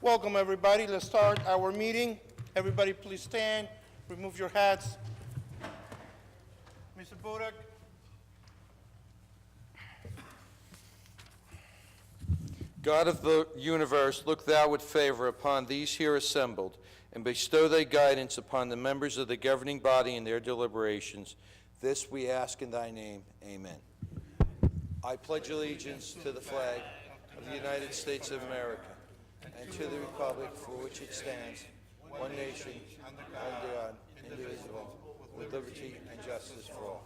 Welcome, everybody. Let's start our meeting. Everybody, please stand. Remove your hats. Mr. Bodak. God of the universe, look thou with favor upon these here assembled, and bestow thy guidance upon the members of the governing body in their deliberations. This we ask in thy name. Amen. I pledge allegiance to the flag of the United States of America and to the republic for which it stands, one nation, under God, indivisible, with liberty and justice for all.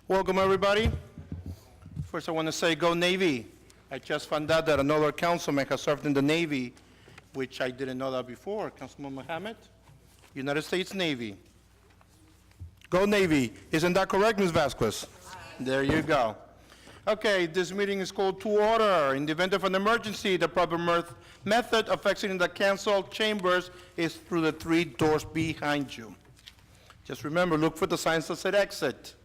Welcome, everybody. First, I want to say go Navy. I just found out that another councilman has served in the Navy, which I didn't know that before. Councilman Mohammed, United States Navy. Go Navy. Isn't that correct, Ms. Vasquez? There you go. Okay, this meeting is called to order. In the event of an emergency, the proper method of exiting the council chambers is through the 3 doors behind you. Just remember, look for the signs that say exit.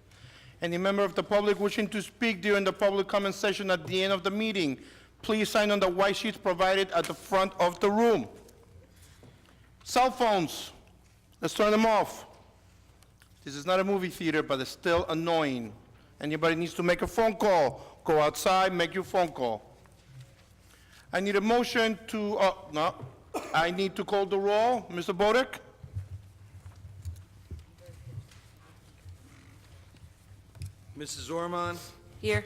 Any member of the public wishing to speak during the public comment session at the end of the meeting, please sign on the white sheets provided at the front of the room. Cell phones, let's turn them off. This is not a movie theater, but it's still annoying. Anybody needs to make a phone call, go outside, make your phone call. I need a motion to, I need to call the roll. Mr. Bodak? Mrs. Orman, Here.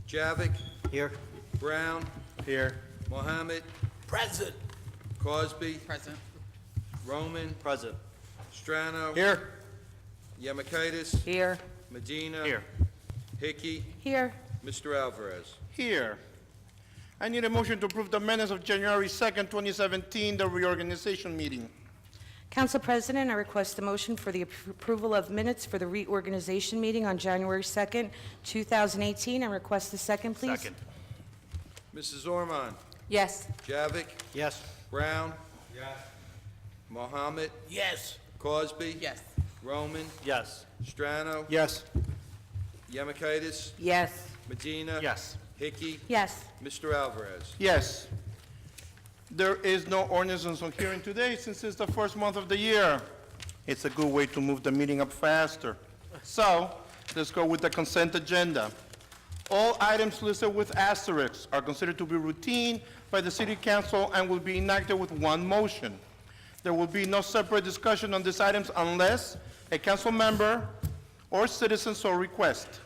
Javik, Here. Brown, Here. Mohammed, Present. Cosby, Present. Roman, Present. Strano, Here. Yamakaitis, Here. Medina, Here. Hickey, Here. Mr. Alvarez. Here. I need a motion to approve the minutes of January 2nd, 2017, the reorganization meeting. Council President, I request a motion for the approval of minutes for the reorganization meeting on January 2nd, 2018, and request a second, please. Second. Mrs. Orman, Yes. Javik, Yes. Brown, yes. Mohammed, Yes. Cosby, Yes. Roman, Yes. Strano, Yes. Yamakaitis, Yes. Medina, Yes. Hickey, Yes. Mr. Alvarez. Yes. There is no ordinance on hearing today since it's the first month of the year. It's a good way to move the meeting up faster. So, let's go with the consent agenda. All items listed with asterisks are considered to be routine by the City Council and will be enacted with one motion. There will be no separate discussion on these items unless a council member or citizen so request,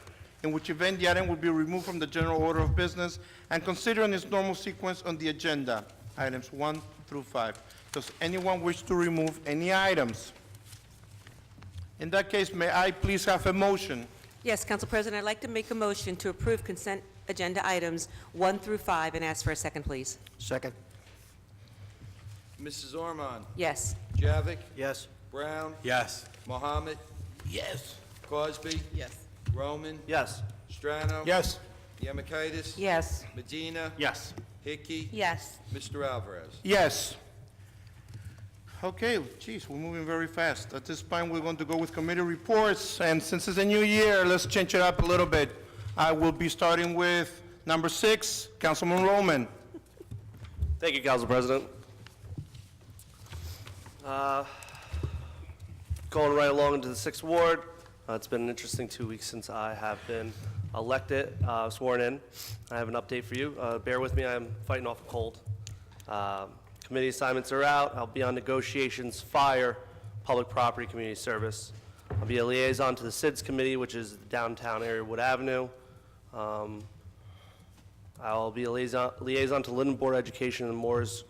in which event the item will be removed from the general order of business and considered in its normal sequence on the agenda. Items 1 through 5. Does anyone wish to remove any items? In that case, may I please have a motion? Yes, Council President, I'd like to make a motion to approve consent agenda items 1 through 5 and ask for a second, please. Second. Mrs. Orman, Yes. Javik, Yes. Brown, Yes. Mohammed, Yes. Cosby, Yes. Roman, Yes. Strano, Yes. Yamakaitis, Yes. Medina, Yes. Hickey, Yes. Mr. Alvarez. Yes. Okay, geez, we're moving very fast. At this point, we're going to go with committee reports, and since it's a new year, let's change it up a little bit. I will be starting with number 6, Councilman Roman. Thank you, Council President. Going right along into the 6th Ward. It's been an interesting 2 weeks since I have been elected, sworn in. I have an update for you. Bear with me, I'm fighting off a cold. Committee assignments are out. I'll be on negotiations, fire, public property, community service. I'll be a liaison to the SIDS committee, which is the downtown area, Wood Avenue. I'll be a liaison to Linden Board of Education and Moores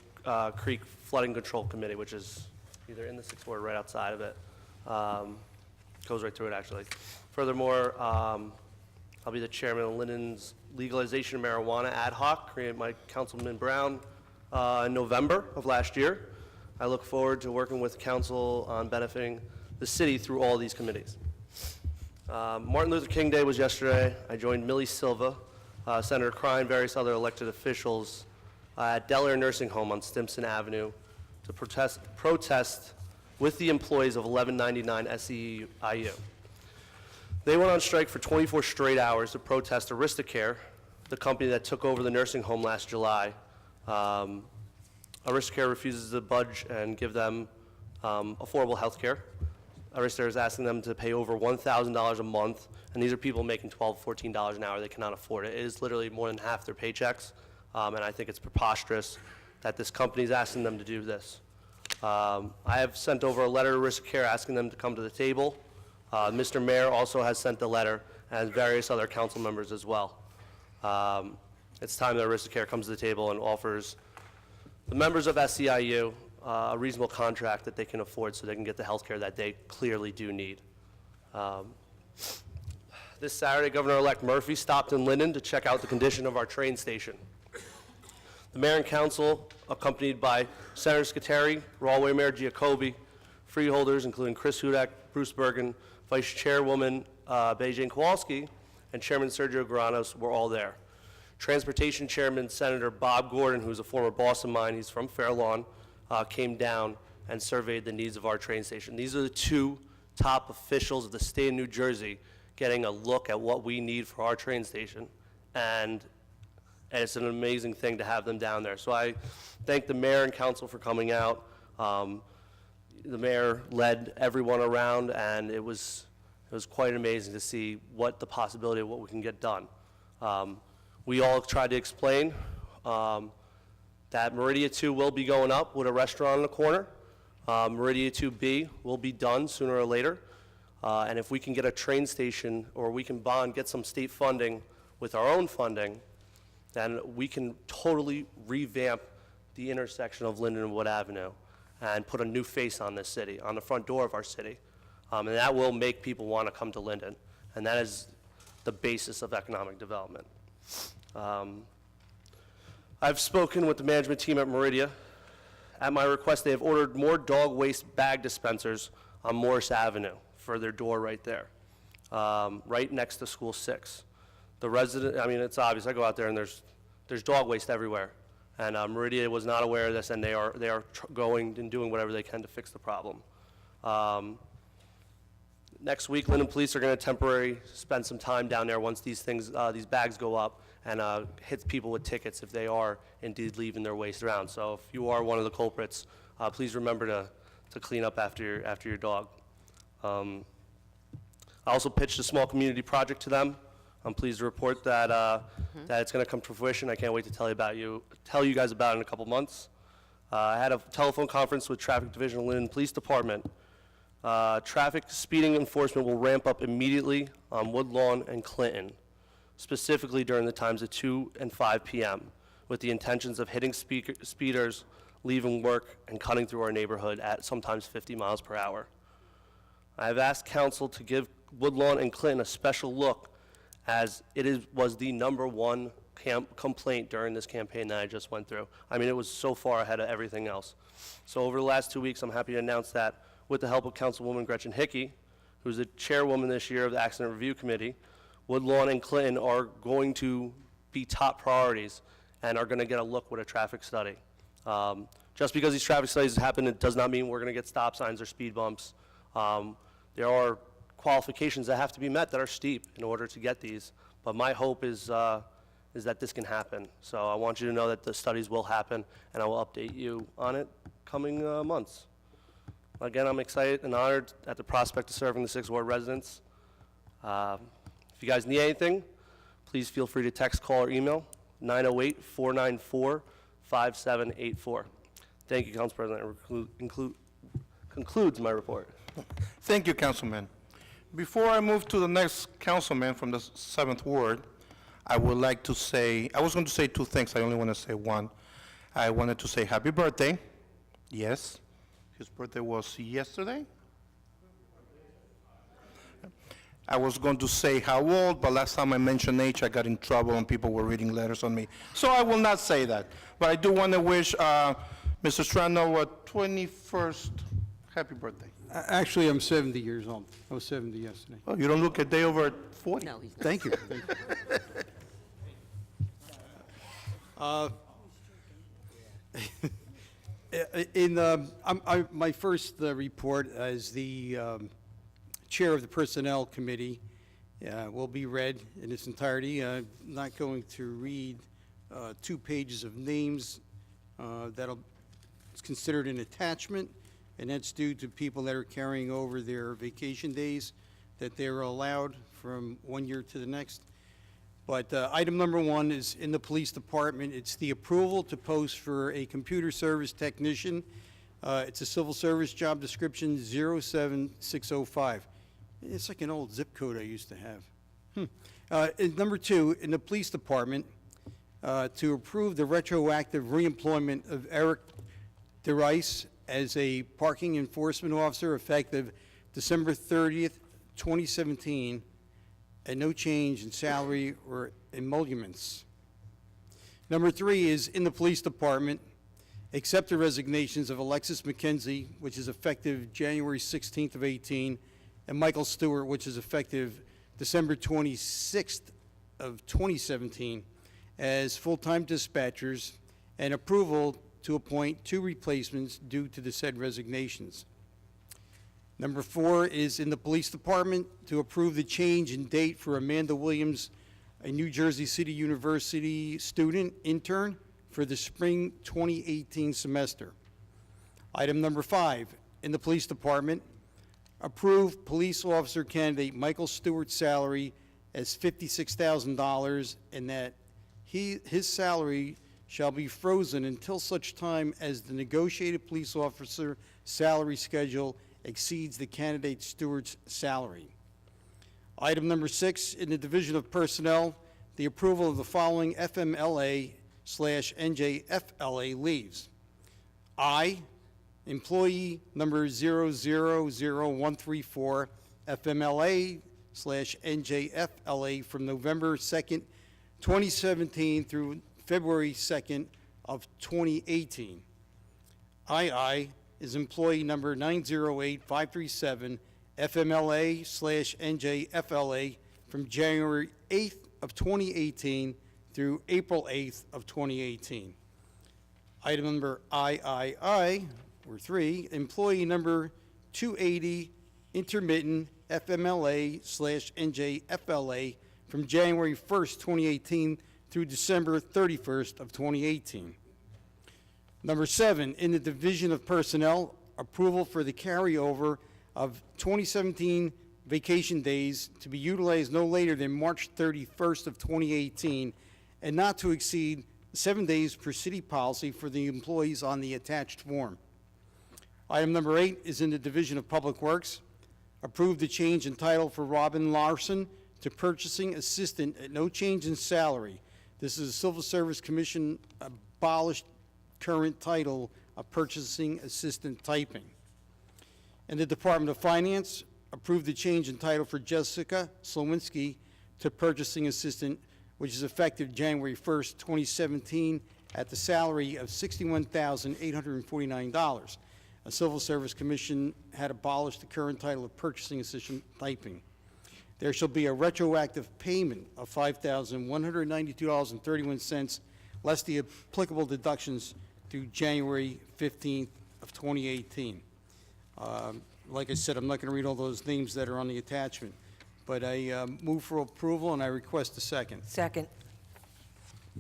Creek Flooding Control Committee, which is either in the 6th Ward or right outside of it. Goes right through it, actually. Furthermore, I'll be the chairman of Linden's legalization of marijuana ad hoc, created by Councilman Brown in November of last year. I look forward to working with council on benefiting the city through all these committees. Martin Luther King Day was yesterday. I joined Millie Silva, Senator Crine, various other elected officials at Delaware Nursing Home on Stimson Avenue to protest with the employees of 1199 SEIU. They went on strike for 24 straight hours to protest Aristocare, the company that took over the nursing home last July. Aristocare refuses to budge and give them affordable health care. Aristocare is asking them to pay over $1,000 a month, and these are people making $12, $14 an hour. They cannot afford it. It is literally more than half their paychecks, and I think it's preposterous that this company is asking them to do this. I have sent over a letter to Aristocare asking them to come to the table. Mr. Mayor also has sent the letter, and various other council members as well. It's time that Aristocare comes to the table and offers the members of SEIU a reasonable contract that they can afford so they can get the health care that they clearly do need. This Saturday, Governor-elect Murphy stopped in Linden to check out the condition of our train station. The mayor and council, accompanied by Senator Scuteri, Rawway Mayor Giacobbe, freeholders including Chris Hudak, Bruce Bergen, Vice Chairwoman Beijing Kowalski, and Chairman Sergio Granos were all there. Transportation Chairman Senator Bob Gordon, who's a former boss of mine, he's from Fair Lawn, came down and surveyed the needs of our train station. These are the two top officials of the state of New Jersey getting a look at what we need for our train station, and it's an amazing thing to have them down there. So I thank the mayor and council for coming out. The mayor led everyone around, and it was quite amazing to see what the possibility of what we can get done. We all tried to explain that Meridia 2 will be going up with a restaurant on the corner. Meridia 2B will be done sooner or later. And if we can get a train station, or we can get some state funding with our own funding, then we can totally revamp the intersection of Linden and Wood Avenue and put a new face on this city, on the front door of our city. And that will make people want to come to Linden. And that is the basis of economic development. I've spoken with the management team at Meridia. At my request, they have ordered more dog waste bag dispensers on Morris Avenue for their door right there, right next to School 6. The resident, I mean, it's obvious. I go out there and there's dog waste everywhere. And Meridia was not aware of this, and they are going and doing whatever they can to fix the problem. Next week, Linden Police are going to temporarily spend some time down there once these bags go up, and hit people with tickets if they are indeed leaving their waste around. So if you are one of the culprits, please remember to clean up after your dog. I also pitched a small community project to them. I'm pleased to report that that it's going to come to fruition. I can't wait to tell you guys about it in a couple months. I had a telephone conference with Traffic Division of Linden Police Department. Traffic speeding enforcement will ramp up immediately on Woodlawn and Clinton, specifically during the times of 2 and 5 p.m., with the intentions of hitting speeders, leaving work, and cutting through our neighborhood at sometimes 50 miles per hour. I have asked council to give Woodlawn and Clinton a special look, as it was the #1 complaint during this campaign that I just went through. I mean, it was so far ahead of everything else. So over the last 2 weeks, I'm happy to announce that with the help of Councilwoman Gretchen Hickey, who's the chairwoman this year of the Accident Review Committee, Woodlawn and Clinton are going to be top priorities and are going to get a look with a traffic study. Just because these traffic studies happen, it does not mean we're going to get stop signs or speed bumps. There are qualifications that have to be met that are steep in order to get these, but my hope is that this can happen. So I want you to know that the studies will happen, and I will update you on it coming months. Again, I'm excited and honored at the prospect of serving the 6th Ward residents. If you guys need anything, please feel free to text, call, or email 908-494-5784. Thank you, Council President. That concludes my report. Thank you, Councilman. Before I move to the next councilman from the 7th Ward, I would like to say, I was going to say 2 things. I only want to say one. I wanted to say happy birthday. Yes, his birthday was yesterday. I was going to say how old, but last time I mentioned age, I got in trouble and people were reading letters on me. So I will not say that. But I do want to wish Mr. Strano a 21st happy birthday. Actually, I'm 70 years old. I was 70 yesterday. Oh, you don't look a day over 40. No, he's not. Thank you. My first report as the Chair of the Personnel Committee will be read in its entirety. I'm not going to read 2 pages of names that'll, it's considered an attachment, and that's due to people that are carrying over their vacation days that they're allowed from one year to the next. But item number 1 is in the police department. It's the approval to post for a computer service technician. It's a civil service job description 07605. It's like an old zip code I used to have. And number 2, in the police department, to approve the retroactive reemployment of Eric DeRice as a parking enforcement officer effective December 30th, 2017, and no change in salary or emoluments. Number 3 is in the police department, accept the resignations of Alexis McKenzie, which is effective January 16th of 18, and Michael Stewart, which is effective December 26th of 2017, as full-time dispatchers, and approval to appoint 2 replacements due to the said resignations. Number 4 is in the police department to approve the change in date for Amanda Williams, a New Jersey City University student intern for the spring 2018 semester. Item number 5, in the police department, approve police officer candidate Michael Stewart's salary as $56,000, and that his salary shall be frozen until such time as the negotiated police officer salary schedule exceeds the candidate Stewart's salary. Item number 6, in the Division of Personnel, the approval of the following FMLA/NJFLA leaves. I, employee number 000134, FMLA/NJFLA from November 2nd, 2017 through February 2nd of 2018. II is employee number 908537, FMLA/NJFLA from January 8th of 2018 through April 8th of 2018. Item number III, or 3, employee number 280, intermittent, FMLA/NJFLA from January 1st, 2018 through December 31st of 2018. Number 7, in the Division of Personnel, approval for the carryover of 2017 vacation days to be utilized no later than March 31st of 2018 and not to exceed 7 days per city policy for the employees on the attached form. Item number 8 is in the Division of Public Works. Approve the change in title for Robin Larson to purchasing assistant at no change in salary. This is a Civil Service Commission abolished current title of purchasing assistant typing. In the Department of Finance, approve the change in title for Jessica Slowinski to purchasing assistant, which is effective January 1st, 2017, at the salary of $61,849. A Civil Service Commission had abolished the current title of purchasing assistant typing. There shall be a retroactive payment of $5,192.31, less the applicable deductions through January 15th of 2018. Like I said, I'm not going to read all those names that are on the attachment, but I move for approval and I request a second. Second.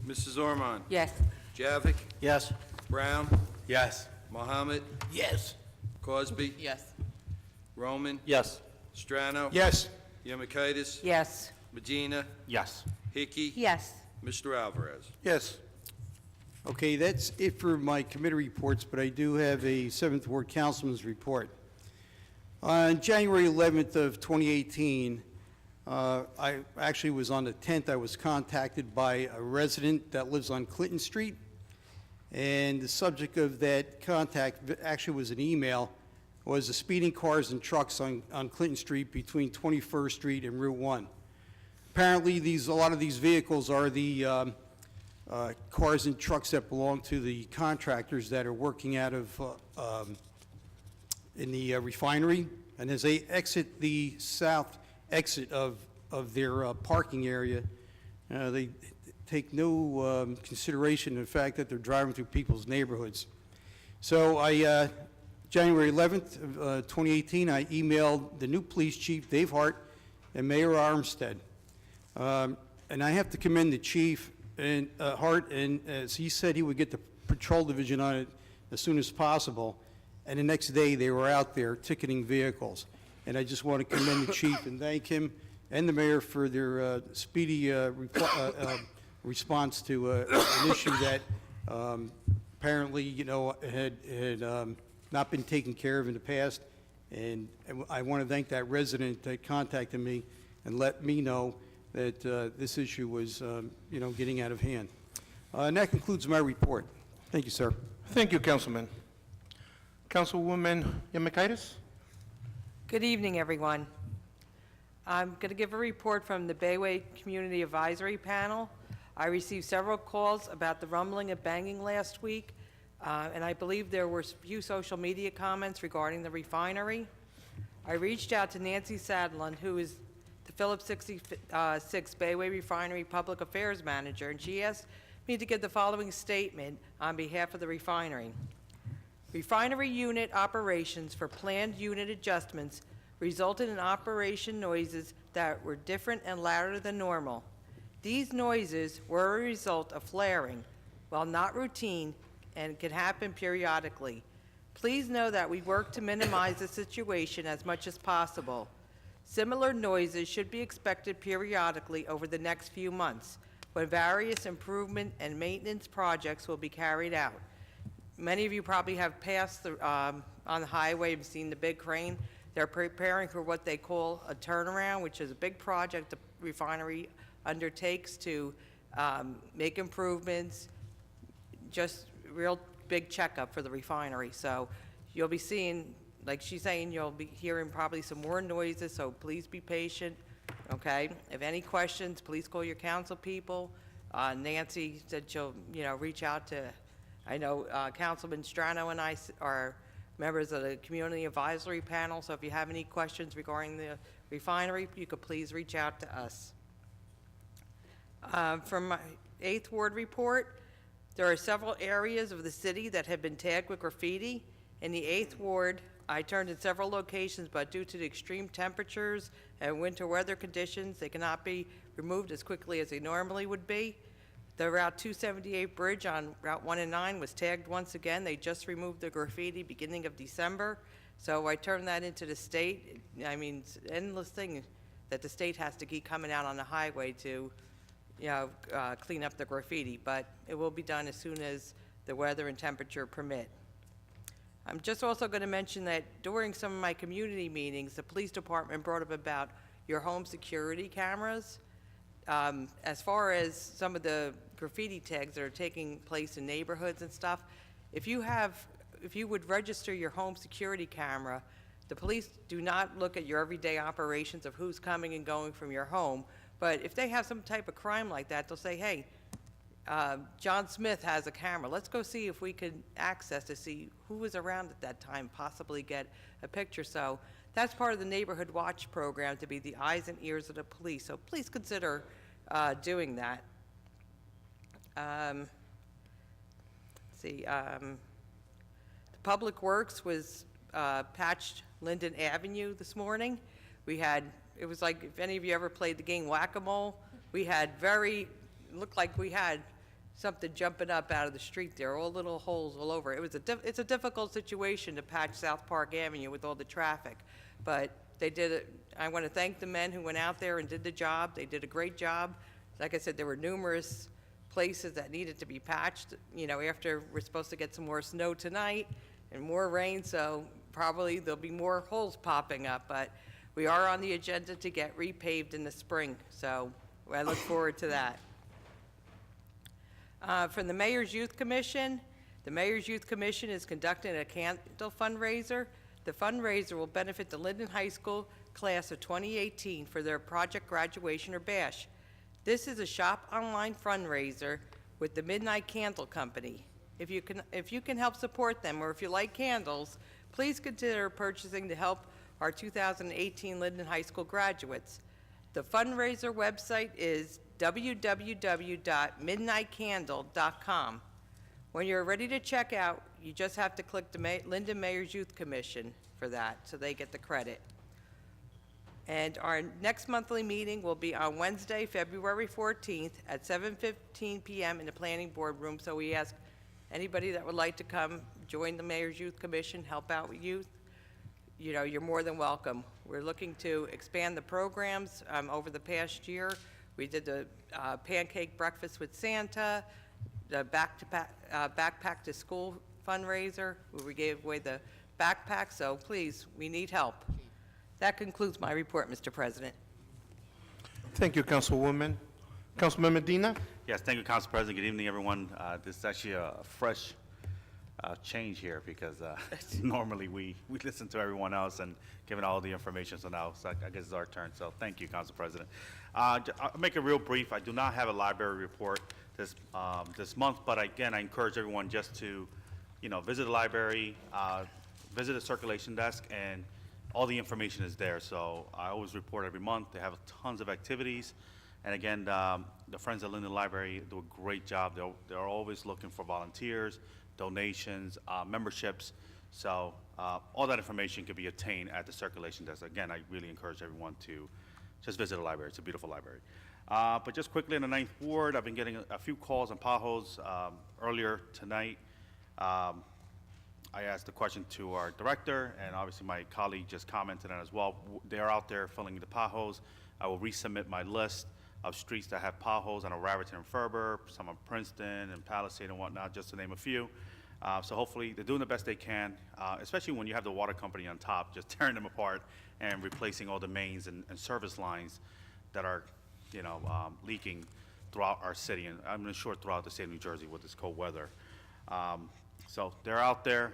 Mrs. Ormond? Yes. Javik? Yes. Brown? Yes. Mohammed? Yes. Cosby? Yes. Roman? Yes. Strano? Yes. Yemakaitis? Yes. Medina? Yes. Hickey? Yes. Mr. Alvarez? Yes. Okay, that's it for my committee reports, but I do have a 7th Ward Councilman's report. On January 11th of 2018, I actually was on the 10th, I was contacted by a resident that lives on Clinton Street, and the subject of that contact actually was an email, was the speeding cars and trucks on Clinton Street between 21st Street and Route 1. Apparently, a lot of these vehicles are the cars and trucks that belong to the contractors that are working out of in the refinery, and as they exit the south exit of their parking area, take no consideration in the fact that they're driving through people's neighborhoods. So January 11th of 2018, I emailed the new police chief, Dave Hart, and Mayor Armstead. And I have to commend the chief and Hart, and as he said he would get the patrol division on it as soon as possible, and the next day they were out there ticketing vehicles. And I just want to commend the chief and thank him and the mayor for their speedy response to an issue that apparently, had not been taken care of in the past. And I want to thank that resident that contacted me and let me know that this issue was, getting out of hand. And that concludes my report. Thank you, sir. Thank you, Councilman. Councilwoman Yemekaitis? Good evening, everyone. I'm going to give a report from the Bayway Community Advisory Panel. I received several calls about the rumbling and banging last week, and I believe there were few social media comments regarding the refinery. I reached out to Nancy Sadlund, who is the Phillips 66 Bayway Refinery Public Affairs Manager, and she asked me to give the following statement on behalf of the refinery. Refinery unit operations for planned unit adjustments resulted in operation noises that were different and louder than normal. These noises were a result of flaring, while not routine and can happen periodically. Please know that we work to minimize the situation as much as possible. Similar noises should be expected periodically over the next few months, when various improvement and maintenance projects will be carried out. Many of you probably have passed on the highway and seen the big crane. They're preparing for what they call a turnaround, which is a big project the refinery undertakes to make improvements, just real big checkup for the refinery. So you'll be seeing, like she's saying, you'll be hearing probably some more noises, so please be patient, okay? If any questions, please call your council people. Nancy said she'll, reach out to, I know Councilman Strano and I are members of the Community Advisory Panel, so if you have any questions regarding the refinery, you could please reach out to us. From my 8th Ward report, there are several areas of the city that have been tagged with graffiti. In the 8th Ward, I turned in several locations, but due to the extreme temperatures and winter weather conditions, they cannot be removed as quickly as they normally would be. The Route 278 bridge on Route 1 and 9 was tagged once again. They just removed the graffiti beginning of December. So I turned that into the state. I mean, it's an endless thing that the state has to keep coming out on the highway to, clean up the graffiti. But it will be done as soon as the weather and temperature permit. I'm just also going to mention that during some of my community meetings, the police department brought up about your home security cameras. As far as some of the graffiti tags that are taking place in neighborhoods and stuff, if you would register your home security camera, the police do not look at your everyday operations of who's coming and going from your home, but if they have some type of crime like that, they'll say, hey, John Smith has a camera. Let's go see if we can access to see who was around at that time, possibly get a picture. So that's part of the Neighborhood Watch program, to be the eyes and ears of the police. So please consider doing that. The Public Works was patched Linden Avenue this morning. It was like, if any of you ever played the game Whack-A-Mole, looked like we had something jumping up out of the street there, all little holes all over. It's a difficult situation to patch South Park Avenue with all the traffic, but they did it. I want to thank the men who went out there and did the job. They did a great job. Like I said, there were numerous places that needed to be patched, after we're supposed to get some more snow tonight and more rain, so probably there'll be more holes popping up, but we are on the agenda to get repaved in the spring, so I look forward to that. From the Mayor's Youth Commission, the Mayor's Youth Commission is conducting a candle fundraiser. The fundraiser will benefit the Linden High School class of 2018 for their project graduation or bash. This is a shop online fundraiser with the Midnight Candle Company. If you can help support them, or if you like candles, please consider purchasing to help our 2018 Linden High School graduates. The fundraiser website is www.midnightcandle.com. When you're ready to check out, you just have to click the Linden Mayor's Youth Commission for that, so they get the credit. And our next monthly meeting will be on Wednesday, February 14th at 7:15 PM in the Planning Board Room. So we ask anybody that would like to come, join the Mayor's Youth Commission, help out with youth, you know, you're more than welcome. We're looking to expand the programs. Over the past year, we did the pancake breakfast with Santa, the backpack to school fundraiser, where we gave away the backpack. So please, we need help. That concludes my report, Mr. President. Thank you, Councilwoman. Councilman Medina? Yes, thank you, Council President. Good evening, everyone. This is actually a fresh change here because normally we listen to everyone else and giving all the information, so now I guess it's our turn. So thank you, Council President. I'll make it real brief. I do not have a library report this month, but again, I encourage everyone just to, visit the library, visit the circulation desk, and all the information is there. So I always report every month. They have tons of activities. And again, the Friends at Linden Library do a great job. They're always looking for volunteers, donations, memberships. So all that information can be obtained at the circulation desk. Again, I really encourage everyone to just visit the library. It's a beautiful library. But just quickly in the 9th Ward, I've been getting a few calls on potholes earlier tonight. I asked the question to our director, and obviously my colleague just commented on it as well. They're out there filling the potholes. I will resubmit my list of streets that have potholes. I know Raritan and Ferber, some on Princeton and Palisade and whatnot, just to name a few. So hopefully they're doing the best they can, especially when you have the water company on top, just tearing them apart and replacing all the mains and service lines that are, leaking throughout our city, and I'm sure throughout the state of New Jersey with this cold weather. So they're out there.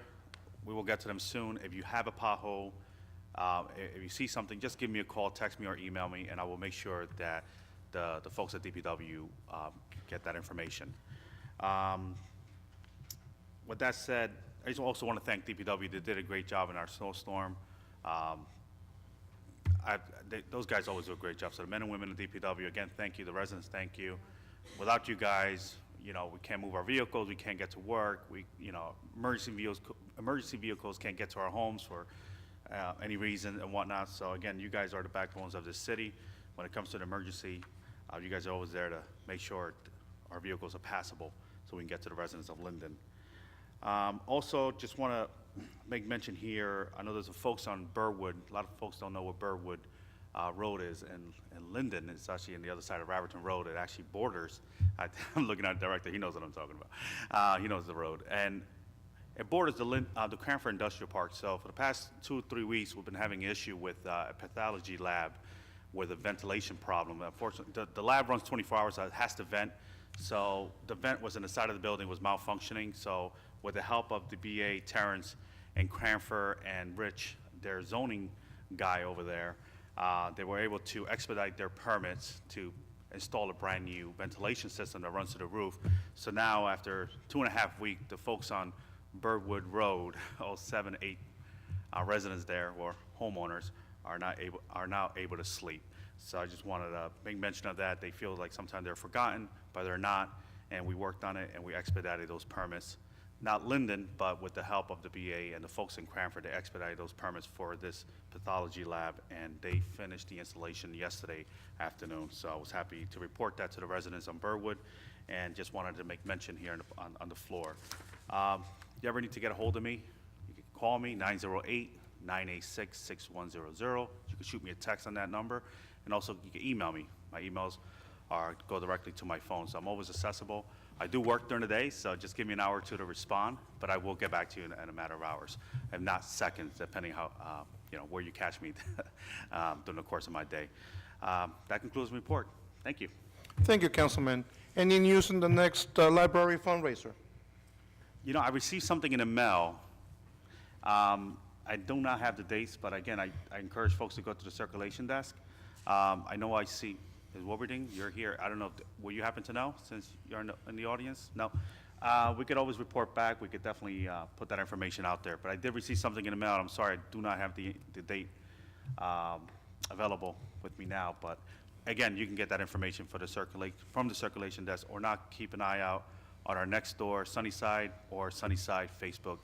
We will get to them soon. If you have a pothole, if you see something, just give me a call, text me, or email me, and I will make sure that the folks at DPW get that information. With that said, I just also want to thank DPW. They did a great job in our snowstorm. Those guys always do a great job. So the men and women of DPW, again, thank you. The residents, thank you. Without you guys, we can't move our vehicles, we can't get to work, emergency vehicles can't get to our homes for any reason and whatnot. So again, you guys are the backbones of this city. When it comes to an emergency, you guys are always there to make sure our vehicles are passable so we can get to the residents of Linden. Also, just want to make mention here, I know there's some folks on Burwood. A lot of folks don't know what Burwood Road is, and Linden is actually on the other side of Raritan Road. It actually borders, I'm looking at the director, he knows what I'm talking about. He knows the road. And it borders the Cranford Industrial Park. So for the past 2 or 3 weeks, we've been having an issue with a pathology lab with a ventilation problem. Unfortunately, the lab runs 24 hours, so it has to vent. So the vent was in the side of the building, was malfunctioning. So with the help of the BA, Terrence, and Cranford and Rich, their zoning guy over there, they were able to expedite their permits to install a brand new ventilation system that runs to the roof. So now, after 2.5 weeks, the folks on Birdwood Road, all 7, 8 residents there, or homeowners, are now able to sleep. So I just wanted to make mention of that. They feel like sometimes they're forgotten, but they're not. And we worked on it, and we expedited those permits. Not Linden, but with the help of the BA and the folks in Cranford, they expedited those permits for this pathology lab, and they finished the installation yesterday afternoon. So I was happy to report that to the residents on Burwood, and just wanted to make mention here on the floor. You ever need to get a hold of me, you can call me, 908-986-6100. You can shoot me a text on that number, and also you can email me. My emails go directly to my phone, so I'm always accessible. I do work during the day, so just give me an hour or two to respond, but I will get back to you in a matter of hours, if not seconds, depending how, where you catch me during the course of my day. That concludes my report. Thank you. Thank you, Councilman. Any news in the next library fundraiser? I received something in the mail. I do not have the dates, but again, I encourage folks to go to the circulation desk. I know I see, is Wolverding, you're here. I don't know, will you happen to know, since you're in the audience? No? We could always report back. We could definitely put that information out there. But I did receive something in the mail. I'm sorry, I do not have the date available with me now, but again, you can get that information for from the circulation desk, or not, keep an eye out on our next door Sunnyside or Sunnyside Facebook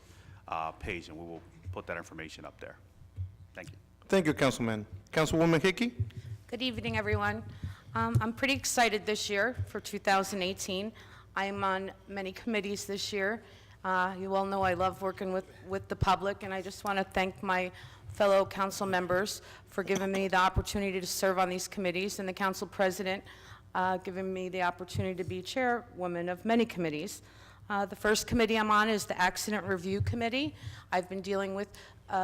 page, and we will put that information up there. Thank you. Thank you, Councilman. Councilwoman Hickey? Good evening, everyone. I'm pretty excited this year for 2018. I'm on many committees this year. You all know I love working with the public, and I just want to thank my fellow council members for giving me the opportunity to serve on these committees, and the council president giving me the opportunity to be chairwoman of many committees. The first committee I'm on is the Accident Review Committee. I've been dealing with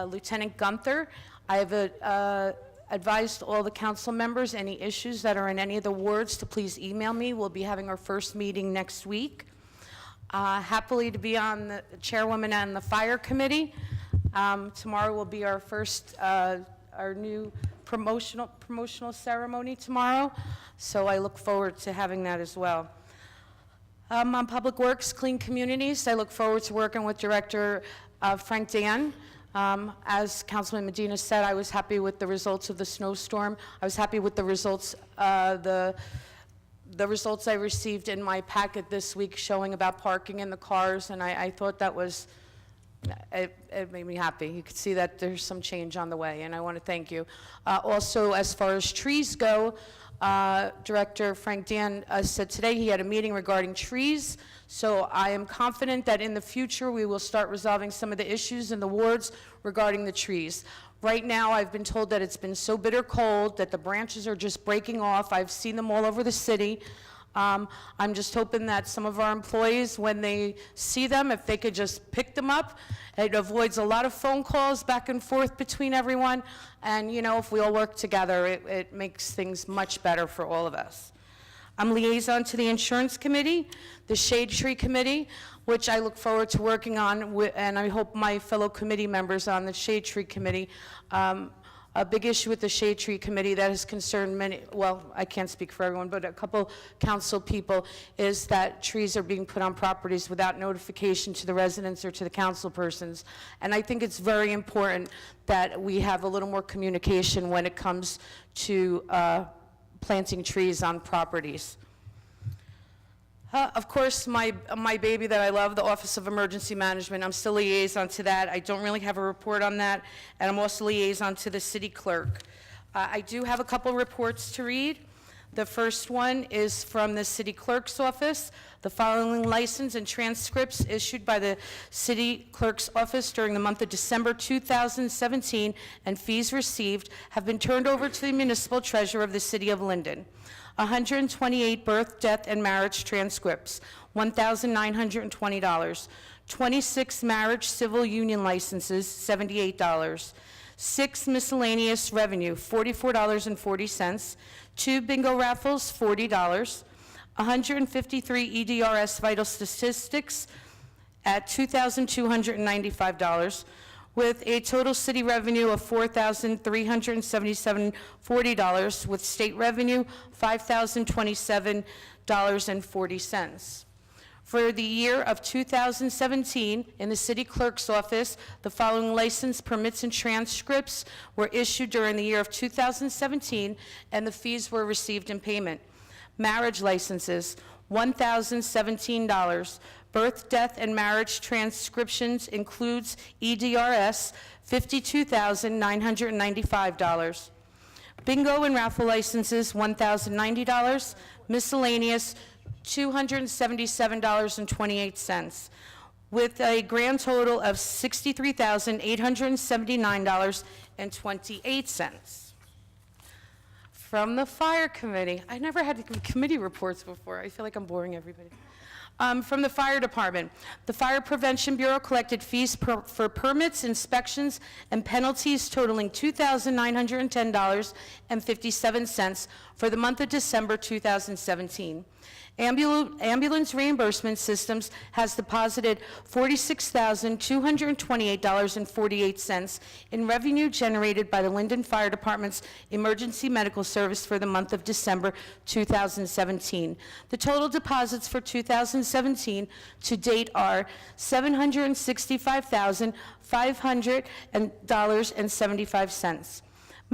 Lieutenant Gunther. I have advised all the council members any issues that are in any of the wards to please email me. We'll be having our first meeting next week. Happily to be on the chairwoman and the Fire Committee. Tomorrow will be our first, our new promotional ceremony tomorrow, so I look forward to having that as well. On Public Works, Clean Communities, I look forward to working with Director Frank Dan. As Councilman Medina said, I was happy with the results of the snowstorm. I was happy with the results, the results I received in my packet this week showing about parking in the cars, and I thought that was, it made me happy. You could see that there's some change on the way, and I want to thank you. Also, as far as trees go, Director Frank Dan said today he had a meeting regarding trees, so I am confident that in the future we will start resolving some of the issues in the wards regarding the trees. Right now, I've been told that it's been so bitter cold that the branches are just breaking off. I've seen them all over the city. I'm just hoping that some of our employees, when they see them, if they could just pick them up, it avoids a lot of phone calls back and forth between everyone. And, you know, if we all work together, it makes things much better for all of us. I'm liaison to the Insurance Committee, the Shade Tree Committee, which I look forward to working on, and I hope my fellow committee members on the Shade Tree Committee. A big issue with the Shade Tree Committee that has concerned many, well, I can't speak for everyone, but a couple council people, is that trees are being put on properties without notification to the residents or to the council persons. And I think it's very important that we have a little more communication when it comes to planting trees on properties. Of course, my baby that I love, the Office of Emergency Management, I'm still liaison to that. I don't really have a report on that, and I'm also liaison to the city clerk. I do have a couple reports to read. The first one is from the city clerk's office. The following license and transcripts issued by the city clerk's office during the month of December 2017 and fees received have been turned over to the municipal treasurer of the city of Linden. 128 birth, death, and marriage transcripts, $1,920. 26 marriage civil union licenses, $78. 6 miscellaneous revenue, $44.40. 2 bingo raffles, $40. 153 EDRS vital statistics at $2,295. With a total city revenue of $4,377.40, with state revenue $5,027.40. For the year of 2017, in the city clerk's office, the following license, permits, and transcripts were issued during the year of 2017, and the fees were received in payment. Marriage licenses, $1,017. Birth, death, and marriage transcriptions includes EDRS, $52,995. Bingo and raffle licenses, $1,090. Miscellaneous, $277.28, with a grand total of $63,879.28. From the Fire Committee, I never had to give committee reports before. I feel like I'm boring everybody. From the Fire Department, the Fire Prevention Bureau collected fees for permits, inspections, and penalties totaling $2,910.57 for the month of December 2017. Ambulance Reimbursement Systems has deposited $46,228.48 in revenue generated by the Linden Fire Department's Emergency Medical Service for the month of December 2017. The total deposits for 2017 to date are $765,500.75.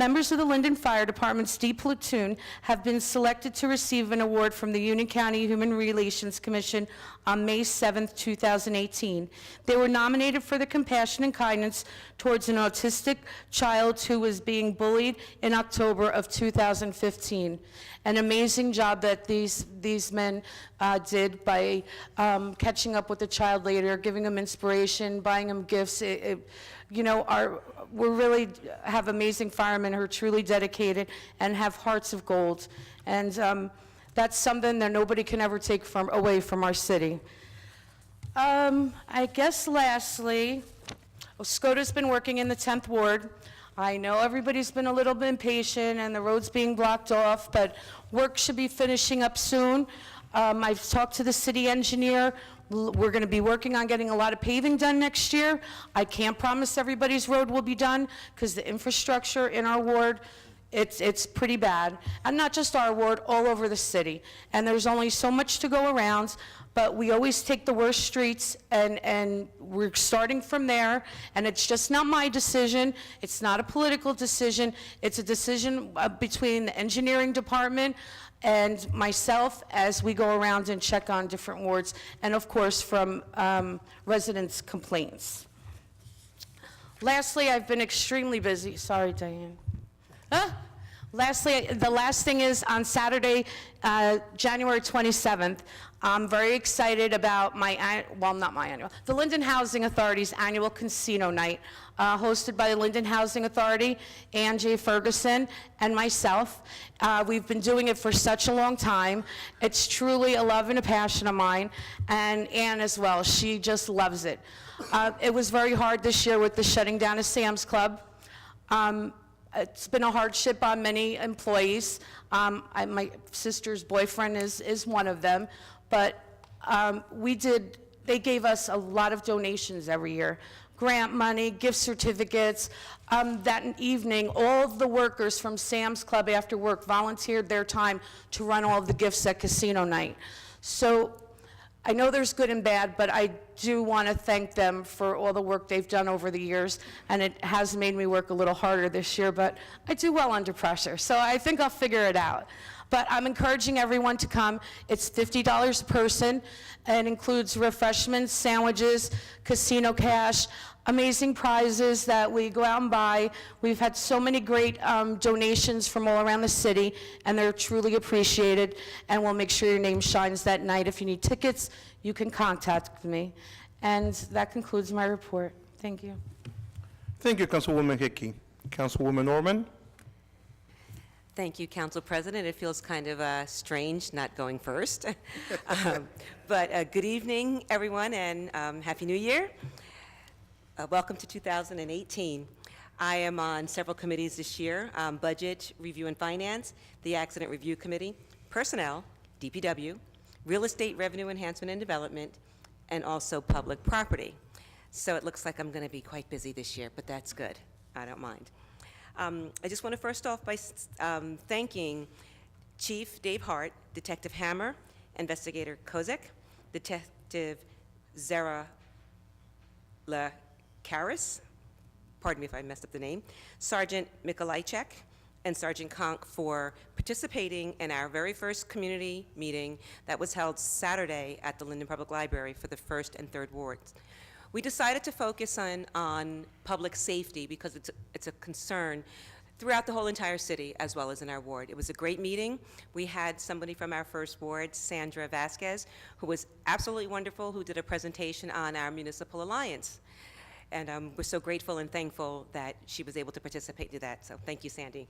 Members of the Linden Fire Department's D Platoon have been selected to receive an award from the Union County Human Relations Commission on May 7th, 2018. They were nominated for the compassion and kindness towards an autistic child who was being bullied in October of 2015. An amazing job that these men did by catching up with the child later, giving him inspiration, buying him gifts. You know, we really have amazing firemen who are truly dedicated and have hearts of gold. And that's something that nobody can ever take away from our city. I guess lastly, SCOTUS's been working in the 10th Ward. I know everybody's been a little bit impatient and the road's being blocked off, but work should be finishing up soon. I've talked to the city engineer. We're going to be working on getting a lot of paving done next year. I can't promise everybody's road will be done because the infrastructure in our ward, it's pretty bad. And not just our ward, all over the city. And there's only so much to go around, but we always take the worst streets and we're starting from there. And it's just not my decision. It's not a political decision. It's a decision between the engineering department and myself as we go around and check on different wards, and of course from residents' complaints. Lastly, I've been extremely busy. Sorry, Diane. Lastly, the last thing is on Saturday, January 27th, I'm very excited about the Linden Housing Authority's annual casino night, hosted by the Linden Housing Authority, Ann J. Ferguson, and myself. We've been doing it for such a long time. It's truly a love and a passion of mine, and Ann as well. She just loves it. It was very hard this year with the shutting down of Sam's Club. It's been a hardship on many employees. My sister's boyfriend is one of them, but they gave us a lot of donations every year. Grant money, gift certificates. That evening, all of the workers from Sam's Club after work volunteered their time to run all of the gifts at casino night. So I know there's good and bad, but I do want to thank them for all the work they've done over the years, and it has made me work a little harder this year, but I do well under pressure, so I think I'll figure it out. But I'm encouraging everyone to come. It's $50 a person, and includes refreshments, sandwiches, casino cash, amazing prizes that we go out and buy. We've had so many great donations from all around the city, and they're truly appreciated, and we'll make sure your name shines that night. If you need tickets, you can contact me. And that concludes my report. Thank you. Thank you, Councilwoman Hickey. Councilwoman Norman? Thank you, Council President. It feels kind of strange not going first. But good evening, everyone, and Happy New Year. Welcome to 2018. I am on several committees this year: Budget, Review and Finance, the Accident Review Committee, Personnel, DPW, Real Estate Revenue Enhancement and Development, and also Public Property. So it looks like I'm going to be quite busy this year, but that's good. I don't mind. I just want to first off by thanking Chief Dave Hart, Detective Hammer, Investigator Kozak, Detective Zara Karis, pardon me if I messed up the name, Sergeant Mikolajczyk, and Sergeant Konk for participating in our very first community meeting that was held Saturday at the Linden Public Library for the 1st and 3rd wards. We decided to focus on public safety because it's a concern throughout the whole entire city as well as in our ward. It was a great meeting. We had somebody from our 1st ward, Sandra Vasquez, who was absolutely wonderful, who did a presentation on our municipal alliance. And we're so grateful and thankful that she was able to participate in that. So thank you, Sandy.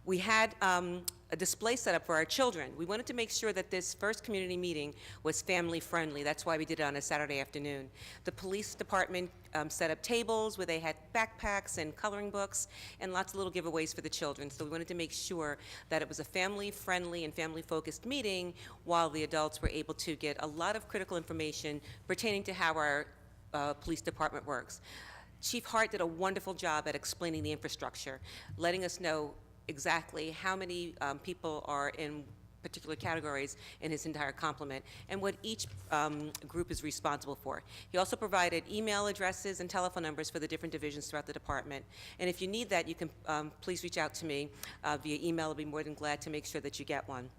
We had a display set up for our children. We wanted to make sure that this first community meeting was family friendly. That's why we did it on a Saturday afternoon. The police department set up tables where they had backpacks and coloring books and lots of little giveaways for the children. So we wanted to make sure that it was a family friendly and family focused meeting while the adults were able to get a lot of critical information pertaining to how our police department works. Chief Hart did a wonderful job at explaining the infrastructure, letting us know exactly how many people are in particular categories in his entire complement, and what each group is responsible for. He also provided email addresses and telephone numbers for the different divisions throughout the department. And if you need that, you can please reach out to me via email. I'll be more than glad to make sure that you get one.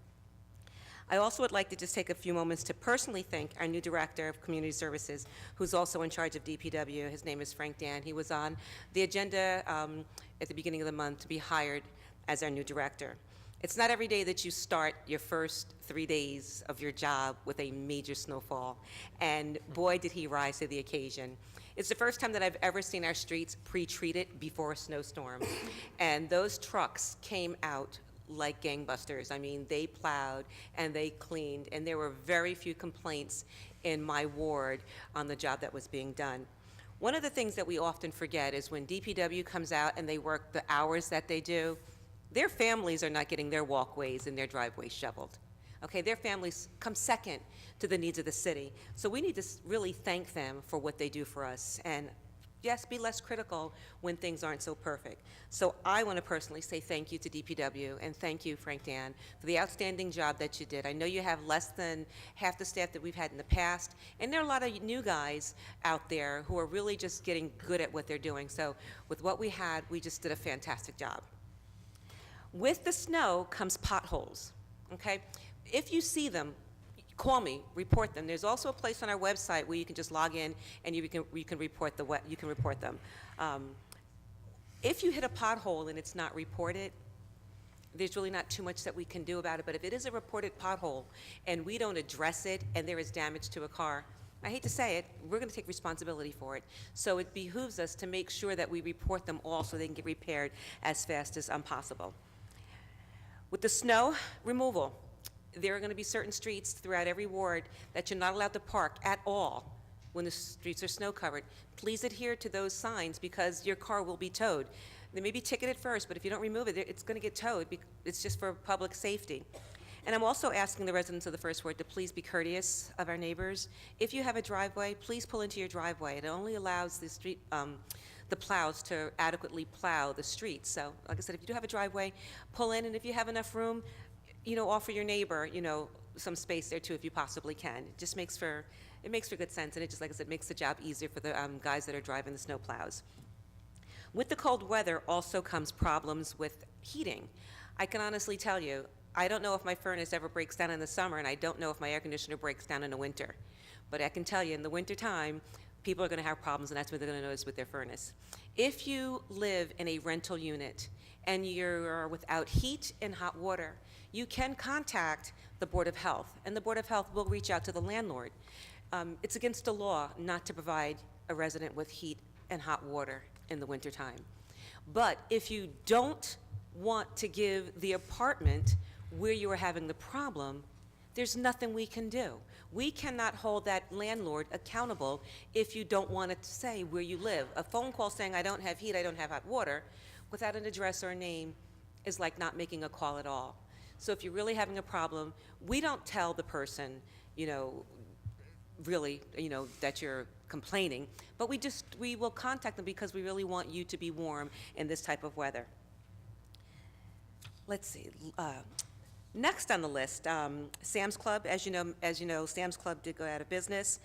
I also would like to just take a few moments to personally thank our new Director of Community Services, who's also in charge of DPW. His name is Frank Dan. He was on the agenda at the beginning of the month to be hired as our new Director. It's not every day that you start your first 3 days of your job with a major snowfall, and boy, did he rise to the occasion. It's the first time that I've ever seen our streets pre-treated before a snowstorm, and those trucks came out like gangbusters. I mean, they plowed and they cleaned, and there were very few complaints in my ward on the job that was being done. One of the things that we often forget is when DPW comes out and they work the hours that they do, their families are not getting their walkways and their driveways shoveled. Okay, their families come second to the needs of the city. So we need to really thank them for what they do for us. And yes, be less critical when things aren't so perfect. So I want to personally say thank you to DPW, and thank you, Frank Dan, for the outstanding job that you did. I know you have less than half the staff that we've had in the past, and there are a lot of new guys out there who are really just getting good at what they're doing. So with what we had, we just did a fantastic job. With the snow comes potholes, okay? If you see them, call me, report them. There's also a place on our website where you can just log in and you can report them. If you hit a pothole and it's not reported, there's really not too much that we can do about it. But if it is a reported pothole and we don't address it and there is damage to a car, I hate to say it, we're going to take responsibility for it. So it behooves us to make sure that we report them all so they can get repaired as fast as possible. With the snow removal, there are going to be certain streets throughout every ward that you're not allowed to park at all when the streets are snow covered. Please adhere to those signs because your car will be towed. They may be ticketed first, but if you don't remove it, it's going to get towed. It's just for public safety. And I'm also asking the residents of the First Ward to please be courteous of our neighbors. If you have a driveway, please pull into your driveway. It only allows the street, the plows to adequately plow the streets. So, like I said, if you do have a driveway, pull in, and if you have enough room, offer your neighbor, some space there too if you possibly can. It just makes for good sense, and it just, like I said, makes the job easier for the guys that are driving the snow plows. With the cold weather also comes problems with heating. I can honestly tell you, I don't know if my furnace ever breaks down in the summer, and I don't know if my air conditioner breaks down in the winter. But I can tell you, in the winter time, people are going to have problems, and that's what they're going to notice with their furnace. If you live in a rental unit and you're without heat and hot water, you can contact the Board of Health, and the Board of Health will reach out to the landlord. It's against the law not to provide a resident with heat and hot water in the wintertime. But if you don't want to give the apartment where you are having the problem, there's nothing we can do. We cannot hold that landlord accountable if you don't want to say where you live. A phone call saying, I don't have heat, I don't have hot water, without an address or a name is like not making a call at all. So if you're really having a problem, we don't tell the person, really, that you're complaining, but we will contact them because we really want you to be warm in this type of weather. Let's see. Next on the list, Sam's Club. As you know, Sam's Club did go out of business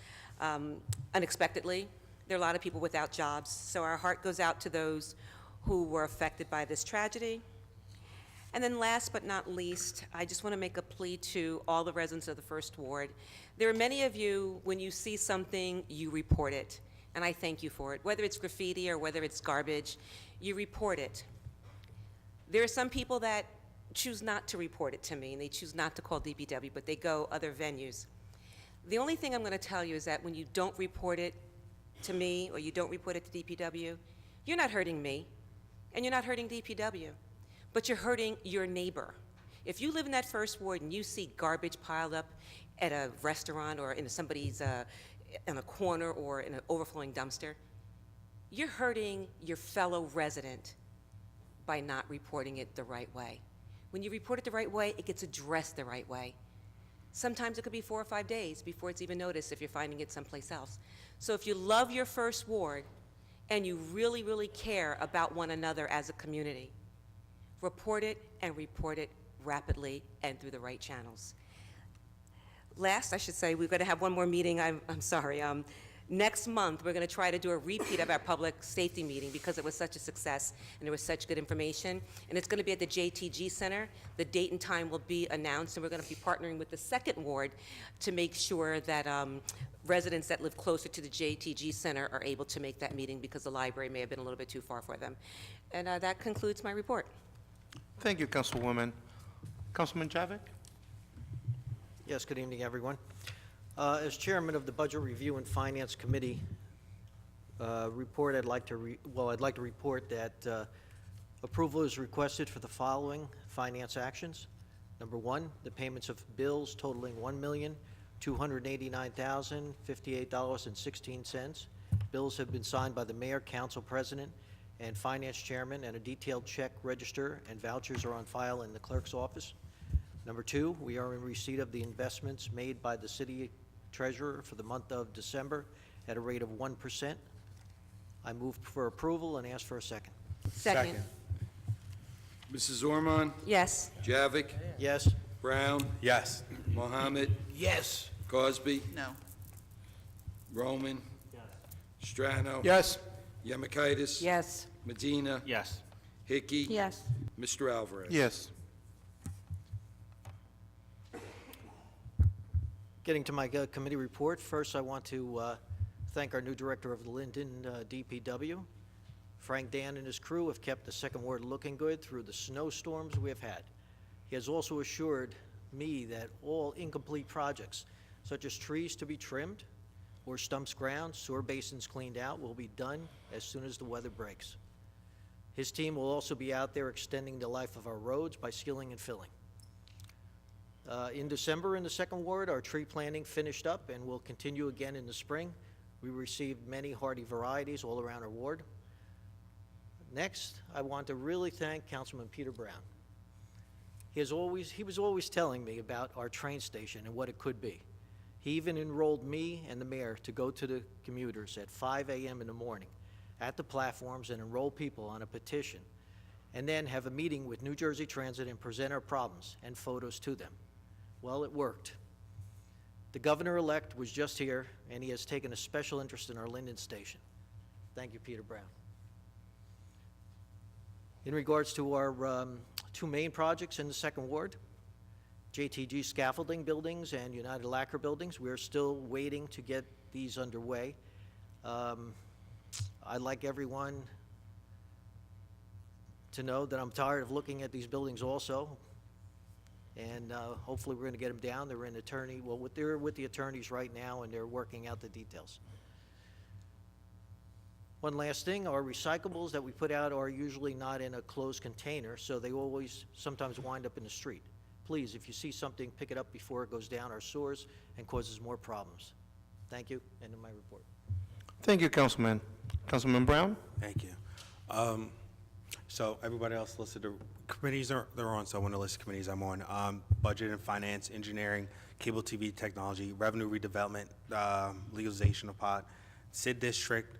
unexpectedly. There are a lot of people without jobs, so our heart goes out to those who were affected by this tragedy. And then last but not least, I just want to make a plea to all the residents of the First Ward. There are many of you, when you see something, you report it, and I thank you for it. Whether it's graffiti or whether it's garbage, you report it. There are some people that choose not to report it to me, and they choose not to call DPW, but they go other venues. The only thing I'm going to tell you is that when you don't report it to me or you don't report it to DPW, you're not hurting me, and you're not hurting DPW, but you're hurting your neighbor. If you live in that First Ward and you see garbage piled up at a restaurant or in somebody's, in a corner or in an overflowing dumpster, you're hurting your fellow resident by not reporting it the right way. When you report it the right way, it gets addressed the right way. Sometimes it could be 4 or 5 days before it's even noticed if you're finding it someplace else. So if you love your First Ward and you really, really care about one another as a community, report it and report it rapidly and through the right channels. Last, I should say, we're going to have one more meeting, I'm sorry. Next month, we're going to try to do a repeat of our public safety meeting because it was such a success and there was such good information. And it's going to be at the JTG Center. The date and time will be announced, and we're going to be partnering with the Second Ward to make sure that residents that live closer to the JTG Center are able to make that meeting because the library may have been a little bit too far for them. And that concludes my report. Thank you, Councilwoman. Councilman Javik? Yes, good evening, everyone. As chairman of the Budget Review and Finance Committee report, I'd like to report that approval is requested for the following finance actions. Number one, the payments of bills totaling $1,289,058.16. Bills have been signed by the mayor, council president, and finance chairman, and a detailed check register and vouchers are on file in the clerk's office. Number two, we are in receipt of the investments made by the city treasurer for the month of December at a rate of 1%. I move for approval and ask for a second. Second. Mrs. Ormond? Yes. Javik? Yes? Brown? Yes. Mohammed? Yes. Cosby? No. Roman? Strano? Yes. Yemakaitis? Yes. Medina? Yes. Hickey? Yes. Mr. Alvarez? Yes. Getting to my committee report, first I want to thank our new director of the Linden DPW. Frank Dan and his crew have kept the Second Ward looking good through the snowstorms we have had. He has also assured me that all incomplete projects, such as trees to be trimmed or stumps ground, sewer basins cleaned out, will be done as soon as the weather breaks. His team will also be out there extending the life of our roads by sealing and filling. In December, in the Second Ward, our tree planting finished up and will continue again in the spring. We received many hardy varieties all around our ward. Next, I want to really thank Councilman Peter Brown. He was always telling me about our train station and what it could be. He even enrolled me and the mayor to go to the commuters at 5 a.m. in the morning at the platforms and enroll people on a petition, and then have a meeting with New Jersey Transit and present our problems and photos to them. Well, it worked. The governor-elect was just here, and he has taken a special interest in our Linden station. Thank you, Peter Brown. In regards to our two main projects in the Second Ward, JTG scaffolding buildings and United Lacquer buildings, we are still waiting to get these underway. I'd like everyone to know that I'm tired of looking at these buildings also. And hopefully we're going to get them down. They're in they're with the attorneys right now, and they're working out the details. One last thing, our recyclables that we put out are usually not in a closed container, so they sometimes wind up in the street. Please, if you see something, pick it up before it goes down our sewers and causes more problems. Thank you, end of my report. Thank you, Councilman. Councilman Brown? Thank you. So everybody else listed the committees they're on, so I want to list the committees I'm on. Budget and Finance, Engineering, Cable TV Technology, Revenue Redevelopment, Legalization of Pot, SID District,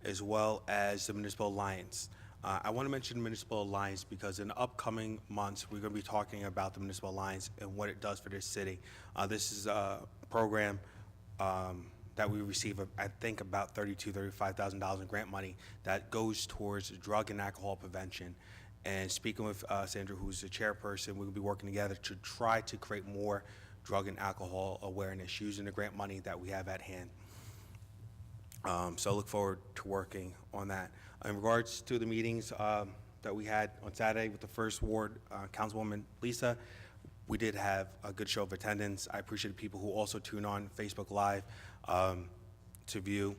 as well as the Municipal Alliance. I want to mention the Municipal Alliance because in the upcoming months, we're going to be talking about the Municipal Alliance and what it does for this city. This is a program that we receive, I think, about $35,000 in grant money that goes towards drug and alcohol prevention. And speaking with Sandra, who's the chairperson, we'll be working together to try to create more drug and alcohol awareness using the grant money that we have at hand. So I look forward to working on that. In regards to the meetings that we had on Saturday with the First Ward, Councilwoman Lisa, we did have a good show of attendance. I appreciate people who also tune on Facebook Live to view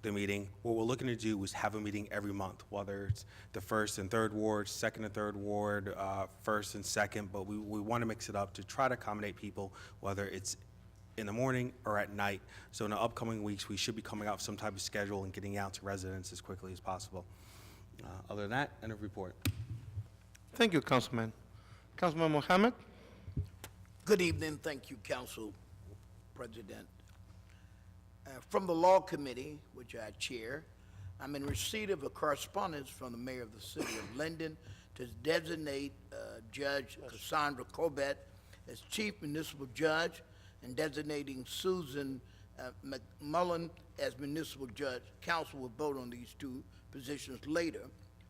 the meeting. What we're looking to do is have a meeting every month, whether it's the First and Third Ward, Second and Third Ward, First and Second, but we want to mix it up to try to accommodate people, whether it's in the morning or at night. So in the upcoming weeks, we should be coming out with some type of schedule and getting out to residents as quickly as possible. Other than that, end of report. Thank you, Councilman. Councilman Mohammed? Good evening. Thank you, Council President. From the Law Committee, which I chair, I'm in receipt of a correspondence from the mayor of the city of Linden to designate Judge Cassandra Corbett as Chief Municipal Judge and designating Susan McMullen as Municipal Judge. Council will vote on these two positions later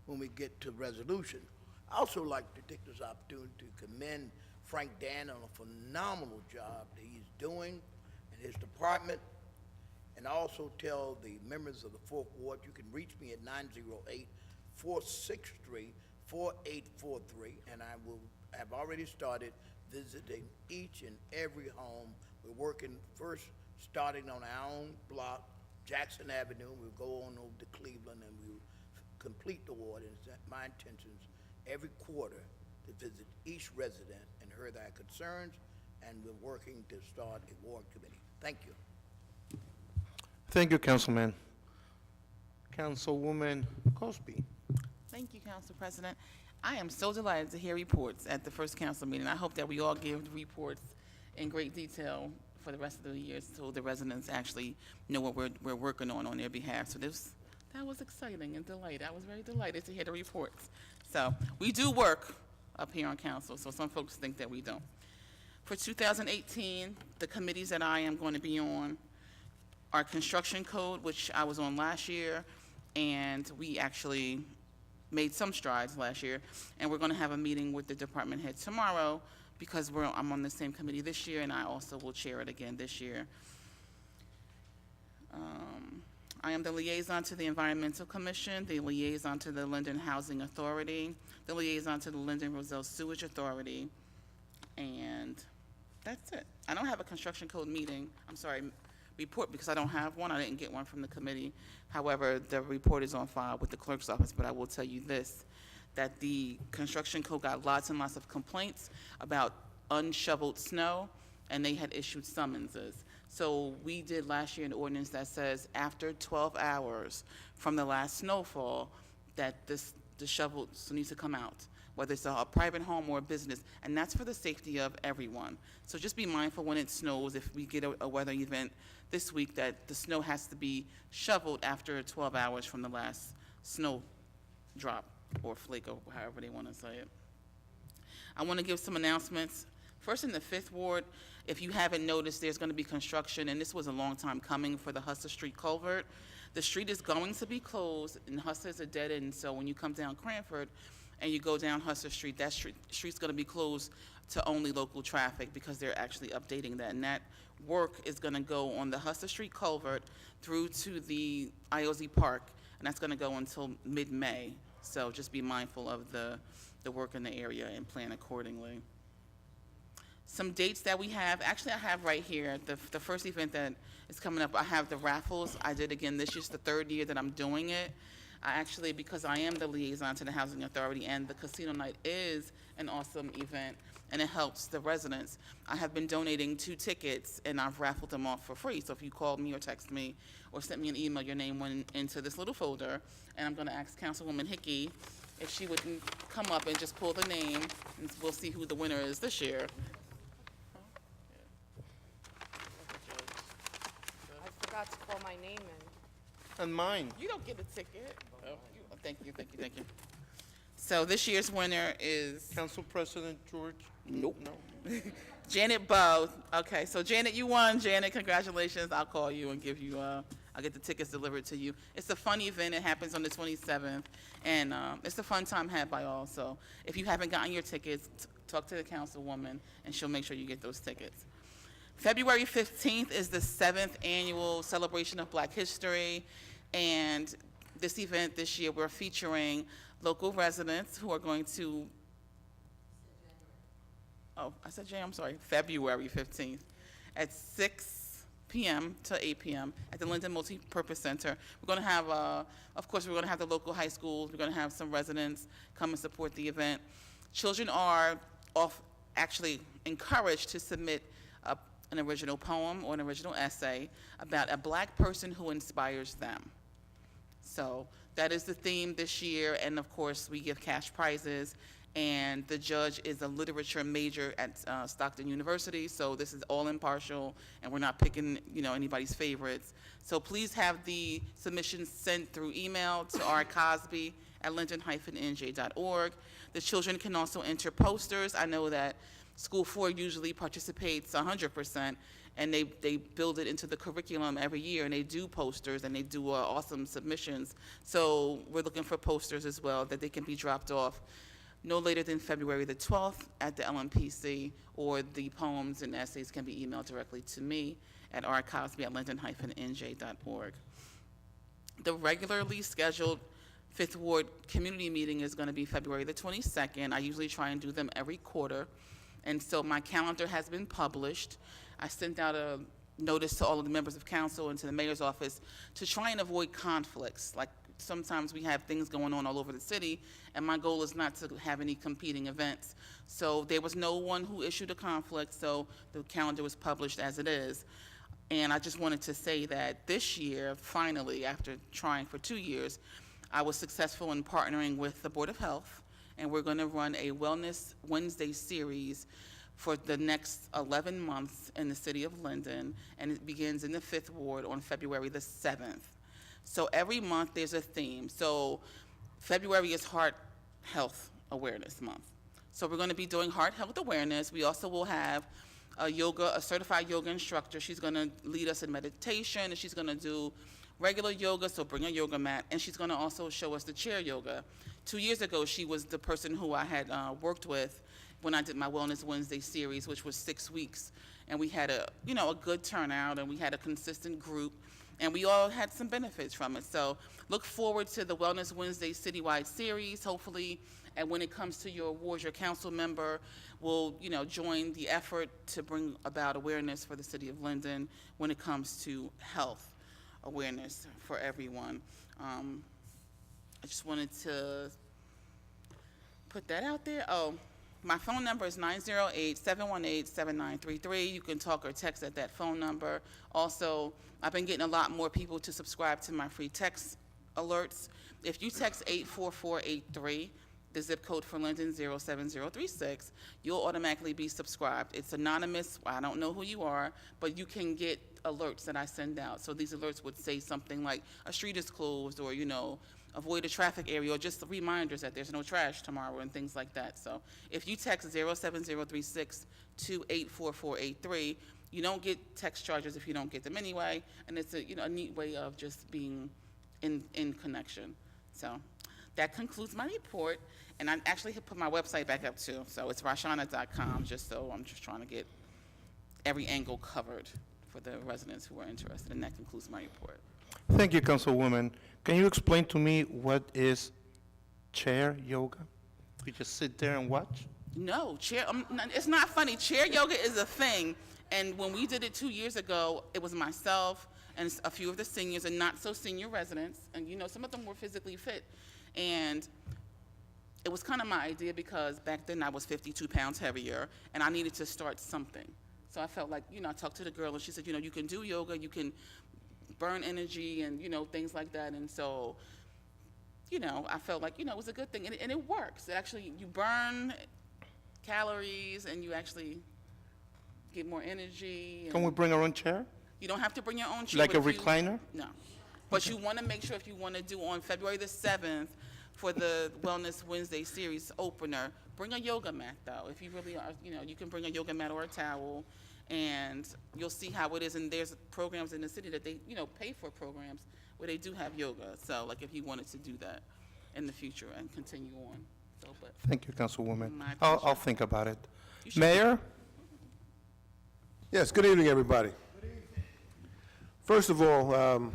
when we get to resolution. I also like to take this opportunity to commend Frank Dan on a phenomenal job that he's doing in his department, and also tell the members of the Fourth Ward, you can reach me at 908-463-4843, and I have already started visiting each and every home. We're working first, starting on our own block, Jackson Avenue. We'll go on over to Cleveland, and we'll complete the ward. And it's my intentions every quarter to visit each resident and hear their concerns, and we're working to start a ward committee. Thank you. Thank you, Councilman. Councilwoman Cosby. Thank you, Council President. I am so delighted to hear reports at the first council meeting. I hope that we all give reports in great detail for the rest of the year so the residents actually know what we're working on their behalf. So that was exciting and delighted. I was very delighted to hear the reports. So we do work up here on council, so some folks think that we don't. For 2018, the committees that I am going to be on are construction code, which I was on last year, and we actually made some strides last year, and we're going to have a meeting with the department head tomorrow because I'm on the same committee this year, and I also will chair it again this year. I am the liaison to the Environmental Commission, the liaison to the Linden Housing Authority, the liaison to the Linden Roselle Sewage Authority, and that's it. I don't have a construction code report because I don't have one. I didn't get one from the committee. However, the report is on file with the clerk's office, but I will tell you this, that the construction code got lots and lots of complaints about unshoveled snow, and they had issued summonses. So we did last year an ordinance that says after 12 hours from the last snowfall that the shovels needs to come out, whether it's a private home or a business, and that's for the safety of everyone. So just be mindful when it snows, if we get a weather event this week, that the snow has to be shoveled after 12 hours from the last snow drop or flake, or however they want to say it. I want to give some announcements. First, in the Fifth Ward, if you haven't noticed, there's going to be construction, and this was a long time coming for the Husser Street culvert. The street is going to be closed, and Husser is a dead end, so when you come down Cranford and you go down Husser Street, that street's going to be closed to only local traffic because they're actually updating that. And that work is going to go on the Husser Street culvert through to the IOZ Park, and that's going to go until mid-May. So just be mindful of the work in the area and plan accordingly. Some dates that we have, actually I have right here, the first event that is coming up, I have the raffles. I did again this year's the third year that I'm doing it. I actually, because I am the liaison to the Housing Authority, and the casino night is an awesome event, and it helps the residents. I have been donating 2 tickets, and I've raffled them off for free. So if you called me or text me or sent me an email, your name went into this little folder, and I'm going to ask Councilwoman Hickey if she would come up and just pull the name, and we'll see who the winner is this year. I forgot to call my name in. And mine. You don't get a ticket. Thank you. So this year's winner is Council President George? Nope. No. Janet Bowe. Okay, so Janet, you won. Janet, congratulations. I'll call you and give you, I'll get the tickets delivered to you. It's a fun event. It happens on the 27th, and it's a fun time had by all. So if you haven't gotten your tickets, talk to the councilwoman, and she'll make sure you get those tickets. February 15th is the 7th annual celebration of Black History, and this event this year we're featuring local residents who are going to, I'm sorry, February 15th at 6 p.m. to 8 p.m. at the Linden Multi-Purpose Center. We're going to have, of course, we're going to have the local high schools. We're going to have some residents come and support the event. Children are actually encouraged to submit an original poem or an original essay about a Black person who inspires them. So that is the theme this year, and of course we give cash prizes, and the judge is a literature major at Stockton University, so this is all impartial, and we're not picking anybody's favorites. So please have the submissions sent through email to rcosby at linden-nj.org. The children can also enter posters. I know that School 4 usually participates 100%, and they build it into the curriculum every year, and they do posters, and they do awesome submissions. So we're looking for posters as well that they can be dropped off no later than February the 12th at the LMPC, or the poems and essays can be emailed directly to me at archivesme@linden-nj.org. The regularly scheduled Fifth Ward Community Meeting is going to be February the 22nd. I usually try and do them every quarter, and so my calendar has been published. I sent out a notice to all of the members of council and to the mayor's office to try and avoid conflicts. Like, sometimes we have things going on all over the city, and my goal is not to have any competing events. So there was no one who issued a conflict, so the calendar was published as it is. And I just wanted to say that this year, finally, after trying for 2 years, I was successful in partnering with the Board of Health, and we're going to run a Wellness Wednesday series for the next 11 months in the city of Linden, and it begins in the 5th Ward on February the 7th. So every month there's a theme. So February is Heart Health Awareness Month. So we're going to be doing heart health awareness. We also will have a certified yoga instructor. She's going to lead us in meditation, and she's going to do regular yoga, so bring a yoga mat, and she's going to also show us the chair yoga. 2 years ago, she was the person who I had worked with when I did my Wellness Wednesday series, which was 6 weeks, and we had a good turnout, and we had a consistent group, and we all had some benefits from it. So look forward to the Wellness Wednesday citywide series, hopefully, and when it comes to your awards, your council member will, join the effort to bring about awareness for the city of Linden when it comes to health awareness for everyone. I just wanted to put that out there. Oh, my phone number is 908-718-7933. You can talk or text at that phone number. Also, I've been getting a lot more people to subscribe to my free text alerts. If you text 84483, the zip code for Linden 07036, you'll automatically be subscribed. It's anonymous. I don't know who you are, but you can get alerts that I send out. So these alerts would say something like a street is closed, or, avoid a traffic area, or just reminders that there's no trash tomorrow and things like that. So if you text 07036 to 84483, you don't get text charges if you don't get them anyway, and it's a neat way of just being in connection. So that concludes my report, and I actually have put my website back up too. So it's rashana.com, I'm just trying to get every angle covered for the residents who are interested, and that concludes my report. Thank you, Councilwoman. Can you explain to me what is chair yoga? You just sit there and watch? No, it's not funny. Chair yoga is a thing, and when we did it 2 years ago, it was myself and a few of the seniors and not so senior residents, and some of them were physically fit, and it was kind of my idea because back then I was 52 pounds heavier, and I needed to start something. So I felt like, I talked to the girl, and she said, you can do yoga, you can burn energy and, things like that. And so, I felt like, it was a good thing. And it works. It actually, you burn calories and you actually get more energy. Can we bring our own chair? You don't have to bring your own chair. Like a recliner? No. But you want to make sure if you want to do on February the 7th for the Wellness Wednesday series opener, bring a yoga mat, though. If you really are, you can bring a yoga mat or a towel, and you'll see how it is. And there's programs in the city that they, pay for programs where they do have yoga. So, like, if you wanted to do that in the future and continue on. So, but Thank you, Councilwoman. My I'll pleasure. think about it. You should. Mayor? Yes, good evening, everybody. First of all,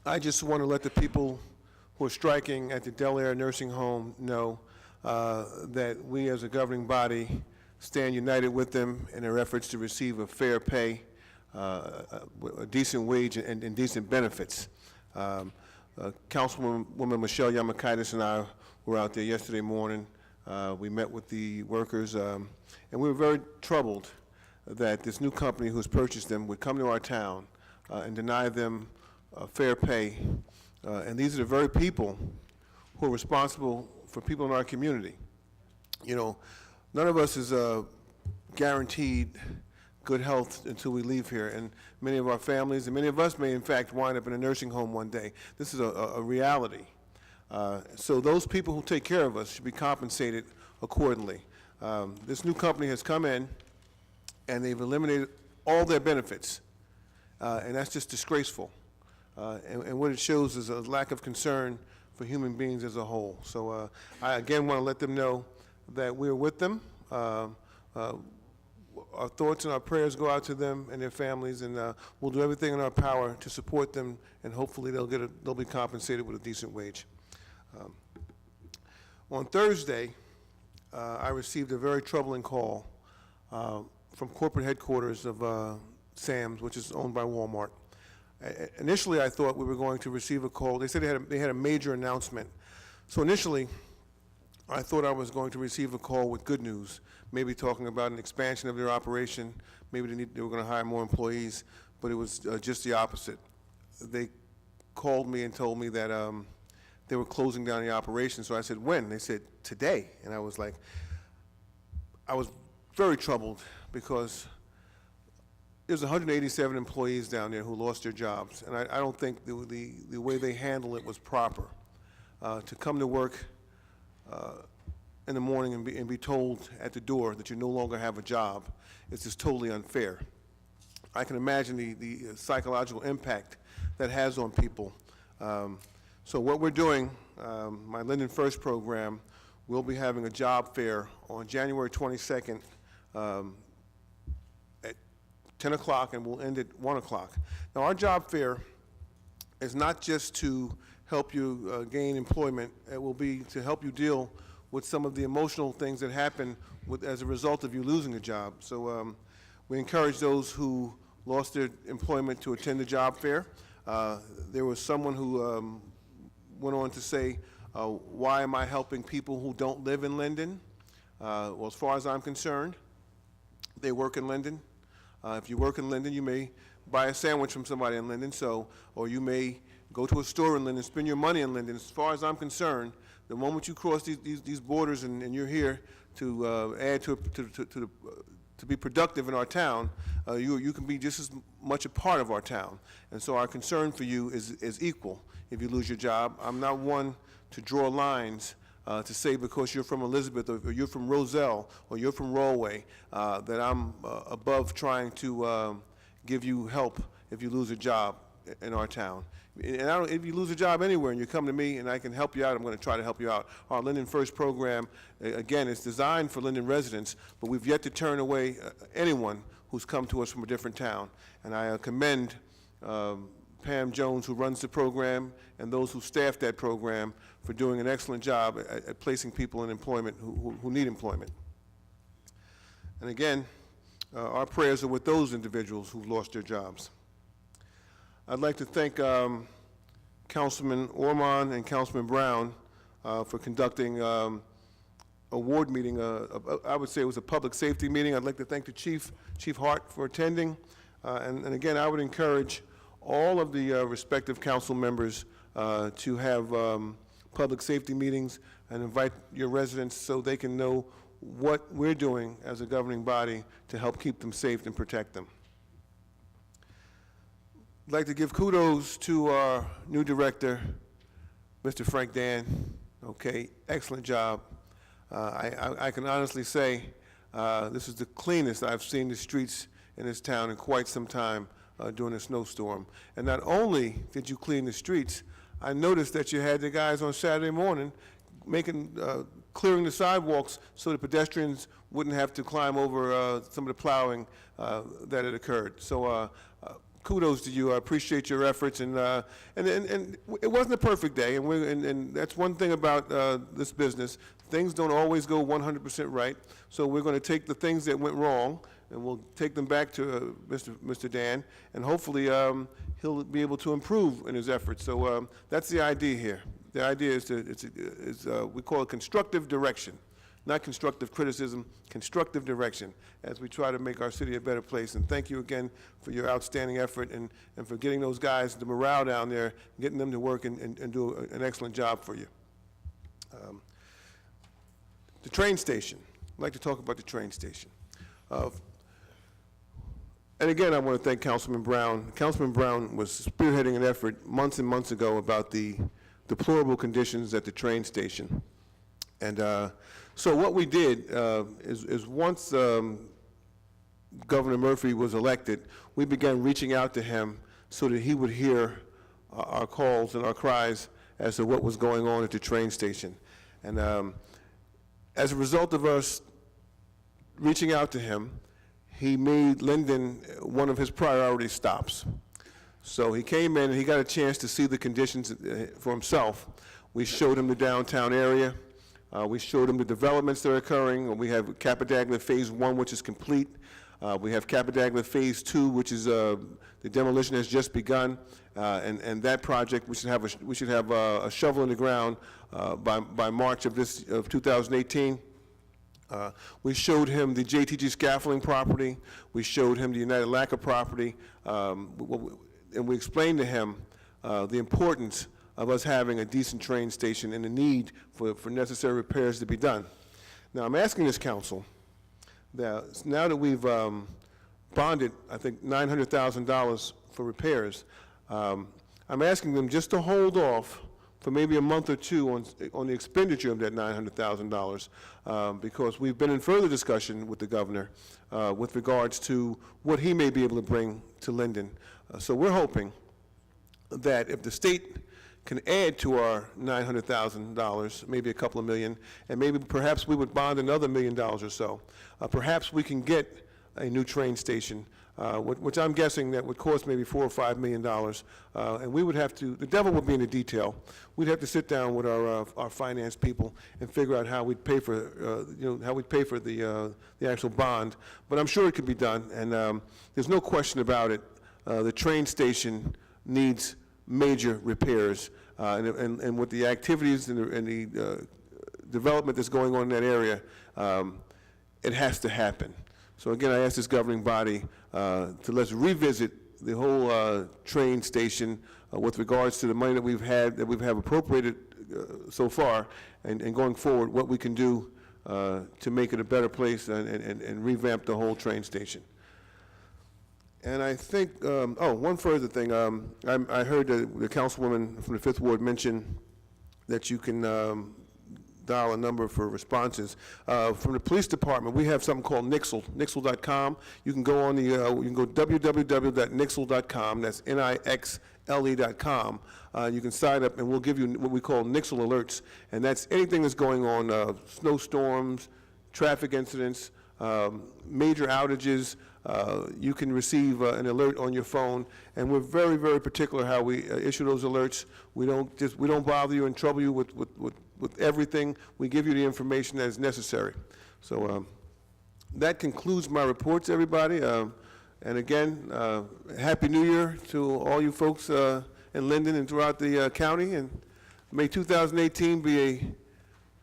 I just want to let the people who are striking at the Del Air Nursing Home know that we as a governing body stand united with them in their efforts to receive a fair pay, a decent wage, and decent benefits. Councilwoman Michelle Yamakaitis and I were out there yesterday morning. We met with the workers, and we were very troubled that this new company who's purchased them would come to our town and deny them fair pay. And these are the very people who are responsible for people in our community. None of us is guaranteed good health until we leave here, and many of our families and many of us may in fact wind up in a nursing home one day. This is a reality. So those people who take care of us should be compensated accordingly. This new company has come in, and they've eliminated all their benefits, and that's just disgraceful. And what it shows is a lack of concern for human beings as a whole. So I again want to let them know that we're with them. Our thoughts and our prayers go out to them and their families, and we'll do everything in our power to support them, and hopefully they'll be compensated with a decent wage. On Thursday, I received a very troubling call from corporate headquarters of Sam's, which is owned by Walmart. Initially, I thought we were going to receive a call. They said they had a major announcement. So initially, I thought I was going to receive a call with good news, maybe talking about an expansion of their operation, maybe they were going to hire more employees, but it was just the opposite. They called me and told me that they were closing down the operation. So I said, when? They said, today. And I was very troubled because there's 187 employees down there who lost their jobs, and I don't think the way they handled it was proper. To come to work in the morning and be told at the door that you no longer have a job is just totally unfair. I can imagine the psychological impact that has on people. So what we're doing, my Linden First program, we'll be having a job fair on January 22nd at 10 o'clock, and we'll end at 1 o'clock. Now, our job fair is not just to help you gain employment. It will be to help you deal with some of the emotional things that happen as a result of you losing a job. So we encourage those who lost their employment to attend the job fair. There was someone who went on to say, why am I helping people who don't live in Linden? Well, as far as I'm concerned, they work in Linden. If you work in Linden, you may buy a sandwich from somebody in Linden, or you may go to a store in Linden, spend your money in Linden. As far as I'm concerned, the moment you cross these borders and you're here to add to be productive in our town, you can be just as much a part of our town. And so our concern for you is equal if you lose your job. I'm not one to draw lines to say because you're from Elizabeth or you're from Roselle or you're from Rollway that I'm above trying to give you help if you lose a job in our town. And if you lose a job anywhere and you come to me and I can help you out, I'm going to try to help you out. Our Linden First program, again, is designed for Linden residents, but we've yet to turn away anyone who's come to us from a different town. And I commend Pam Jones, who runs the program, and those who staff that program for doing an excellent job at placing people in employment who need employment. And again, our prayers are with those individuals who lost their jobs. I'd like to thank Councilman Orman and Councilman Brown for conducting a ward meeting. I would say it was a public safety meeting. I'd like to thank the Chief Hart, for attending. And again, I would encourage all of the respective council members to have public safety meetings and invite your residents so they can know what we're doing as a governing body to help keep them safe and protect them. I'd like to give kudos to our new director, Mr. Frank Dan. Okay, excellent job. I can honestly say this is the cleanest I've seen the streets in this town in quite some time during a snowstorm. And not only did you clean the streets, I noticed that you had the guys on Saturday morning clearing the sidewalks so the pedestrians wouldn't have to climb over some of the plowing that had occurred. So kudos to you. I appreciate your efforts, and it wasn't a perfect day, and that's one thing about this business. Things don't always go 100% right, so we're going to take the things that went wrong, and we'll take them back to Mr. Dan, and hopefully he'll be able to improve in his efforts. So that's the idea here. The idea is we call it constructive direction. Not constructive criticism, constructive direction, as we try to make our city a better place. And thank you again for your outstanding effort and for getting those guys, the morale down there, getting them to work and do an excellent job for you. The train station. I'd like to talk about the train station. And again, I want to thank Councilman Brown. Councilman Brown was spearheading an effort months and months ago about the deplorable conditions at the train station. And so what we did is once Governor Murphy was elected, we began reaching out to him so that he would hear our calls and our cries as to what was going on at the train station. And as a result of us reaching out to him, he made Linden one of his priority stops. So he came in and he got a chance to see the conditions for himself. We showed him the downtown area. We showed him the developments that are occurring. We have Capadaglia Phase 1, which is complete. We have Capadaglia Phase 2, which is the demolition has just begun, and that project we should have a shovel in the ground by March of 2018. We showed him the JTG scaffolding property. We showed him the United Lacquer property, and we explained to him the importance of us having a decent train station and the need for necessary repairs to be done. Now, I'm asking this council that now that we've bonded, I think, $900,000 for repairs, I'm asking them just to hold off for maybe a month or two on the expenditure of that $900,000, because we've been in further discussion with the governor with regards to what he may be able to bring to Linden. So we're hoping that if the state can add to our $900,000, maybe a couple of million, and maybe perhaps we would bond another $1 million or so, perhaps we can get a new train station, which I'm guessing that would cost maybe $4 or $5 million, and we would have to, the devil would be in the detail. We'd have to sit down with our finance people and figure out how we'd pay for, the actual bond. But I'm sure it could be done, and there's no question about it. The train station needs major repairs, and with the activities and the development that's going on in that area, it has to happen. So again, I ask this governing body to let's revisit the whole train station with regards to the money that we have appropriated so far, and going forward, what we can do to make it a better place and revamp the whole train station. And I think, one further thing, I heard the councilwoman from the 5th Ward mention that you can dial a number for responses. From the police department, we have something called Nixle, nixle.com. You can go on you can go www.nixle.com, that's NIXLE.com. You can sign up and we'll give you what we call Nixle alerts, and that's anything that's going on, snowstorms, traffic incidents, major outages. You can receive an alert on your phone, and we're very, very particular how we issue those alerts. We don't bother you and trouble you with everything. We give you the information that is necessary. So that concludes my reports, everybody. And again, Happy New Year to all you folks in Linden and throughout the county, and may 2018 be a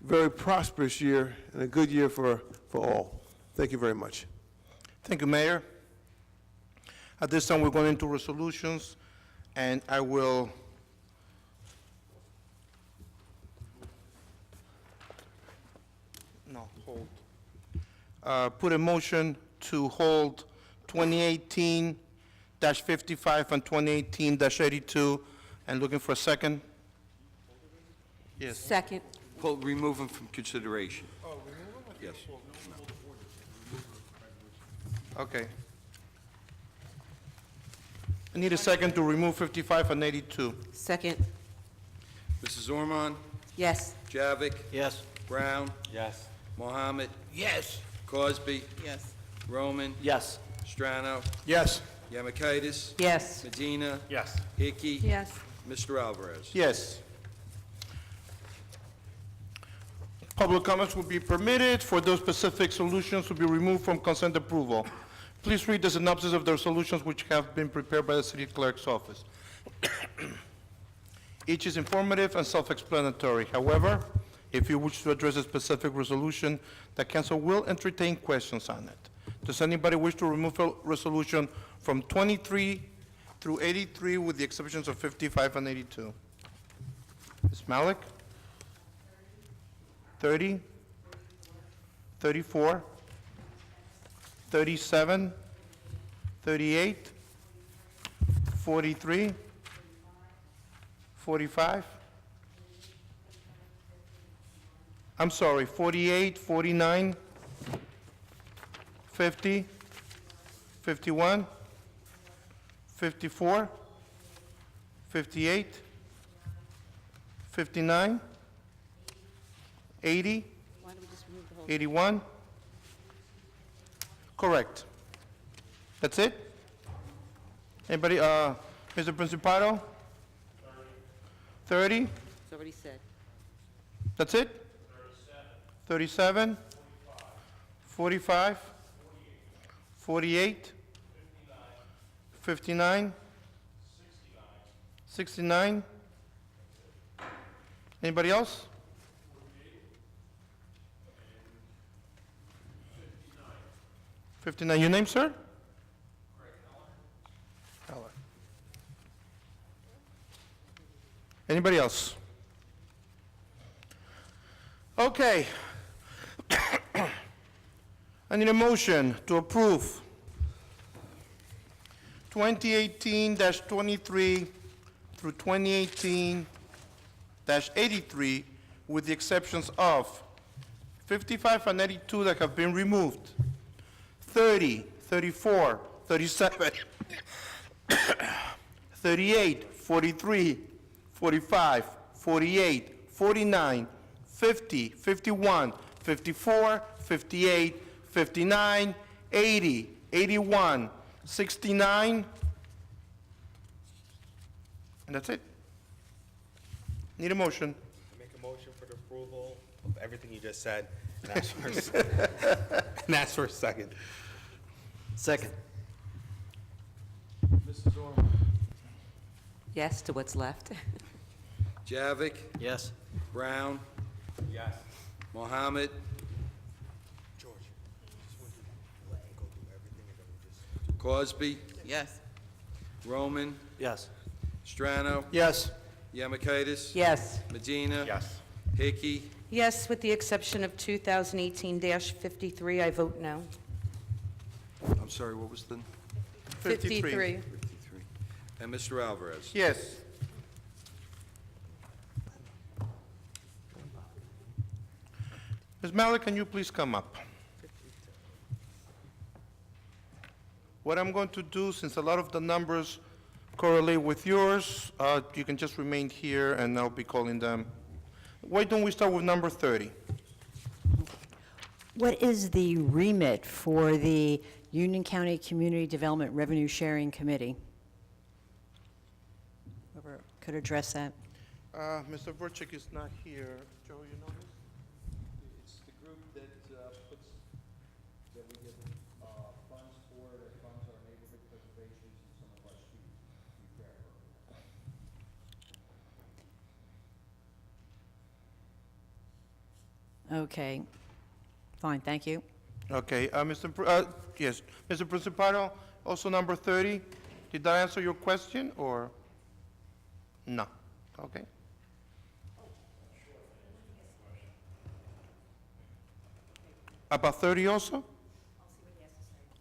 very prosperous year and a good year for all. Thank you very much. Thank you, Mayor. At this time, we're going into resolutions, and I will put a motion to hold 2018-55 and 2018-82, and looking for a second. Yes. Second. Remove them from consideration. Oh, remove them? Yes. Okay. I need a second to remove 55 and 82. Second. Mrs. Ormond? Yes. Javik? Yes. Brown? Yes. Mohammed? Yes. Cosby? Yes. Roman? Yes. Strano? Yes. Yamakaitis? Yes. Medina? Yes. Hickey? Yes. Mr. Alvarez? Yes. Public comments will be permitted. For those specific solutions to be removed from consent approval. Please read the synopsis of the resolutions which have been prepared by the city clerk's office. Each is informative and self-explanatory. However, if you wish to address a specific resolution, the council will entertain questions on it. Does anybody wish to remove a resolution from 23 through 83 with the exceptions of 55 and 82? Ms. Malik? 30, 34, 37, 38, 43, 45, I'm sorry, 48, 49, 50, 51, 54, 58, 59, 80, 81. Correct. That's it? Anybody, Mr. Principado? 30? It's already said. That's it? 37. 45. 48. 59. 69. Anybody else? 59. Your name, sir? Heller. Anybody else? Okay. I need a motion to approve 2018-23 through 2018-83 with the exceptions of 55 and 82 that have been removed, 30, 34, 37, 38, 43, 45, 48, 49, 50, 51, 54, 58, 59, 80, 81, 69, and that's it. Need a motion. Make a motion for the approval of everything you just said, and ask for and ask for a second. Second. Yes to what's left. Javik, Yes. Brown, Yes. Mohammed, George, Cosby, Yes. Roman, Yes. Strano, Yes. Yamakaitis, Yes. Medina, Hickey, Yes, with the exception of 2018-53, I vote no. I'm sorry, what was the? 53. 53. And Mr. Alvarez. Yes. Ms. Malik, can you please come up? What I'm going to do, since a lot of the numbers correlate with yours, you can just remain here and I'll be calling them. Why don't we start with number 30? What is the remit for the Union County Community Development Revenue Sharing Committee? Whoever could address that. Mr. Burchick is not here. Joe, you know this? It's the group that puts, that we give funds for, that funds our neighborhood preservations and some of our street repair programs. Okay, fine, thank you. Okay, yes, Mr. Principado, also number 30. Did that answer your question, or? No, okay. About 30 also?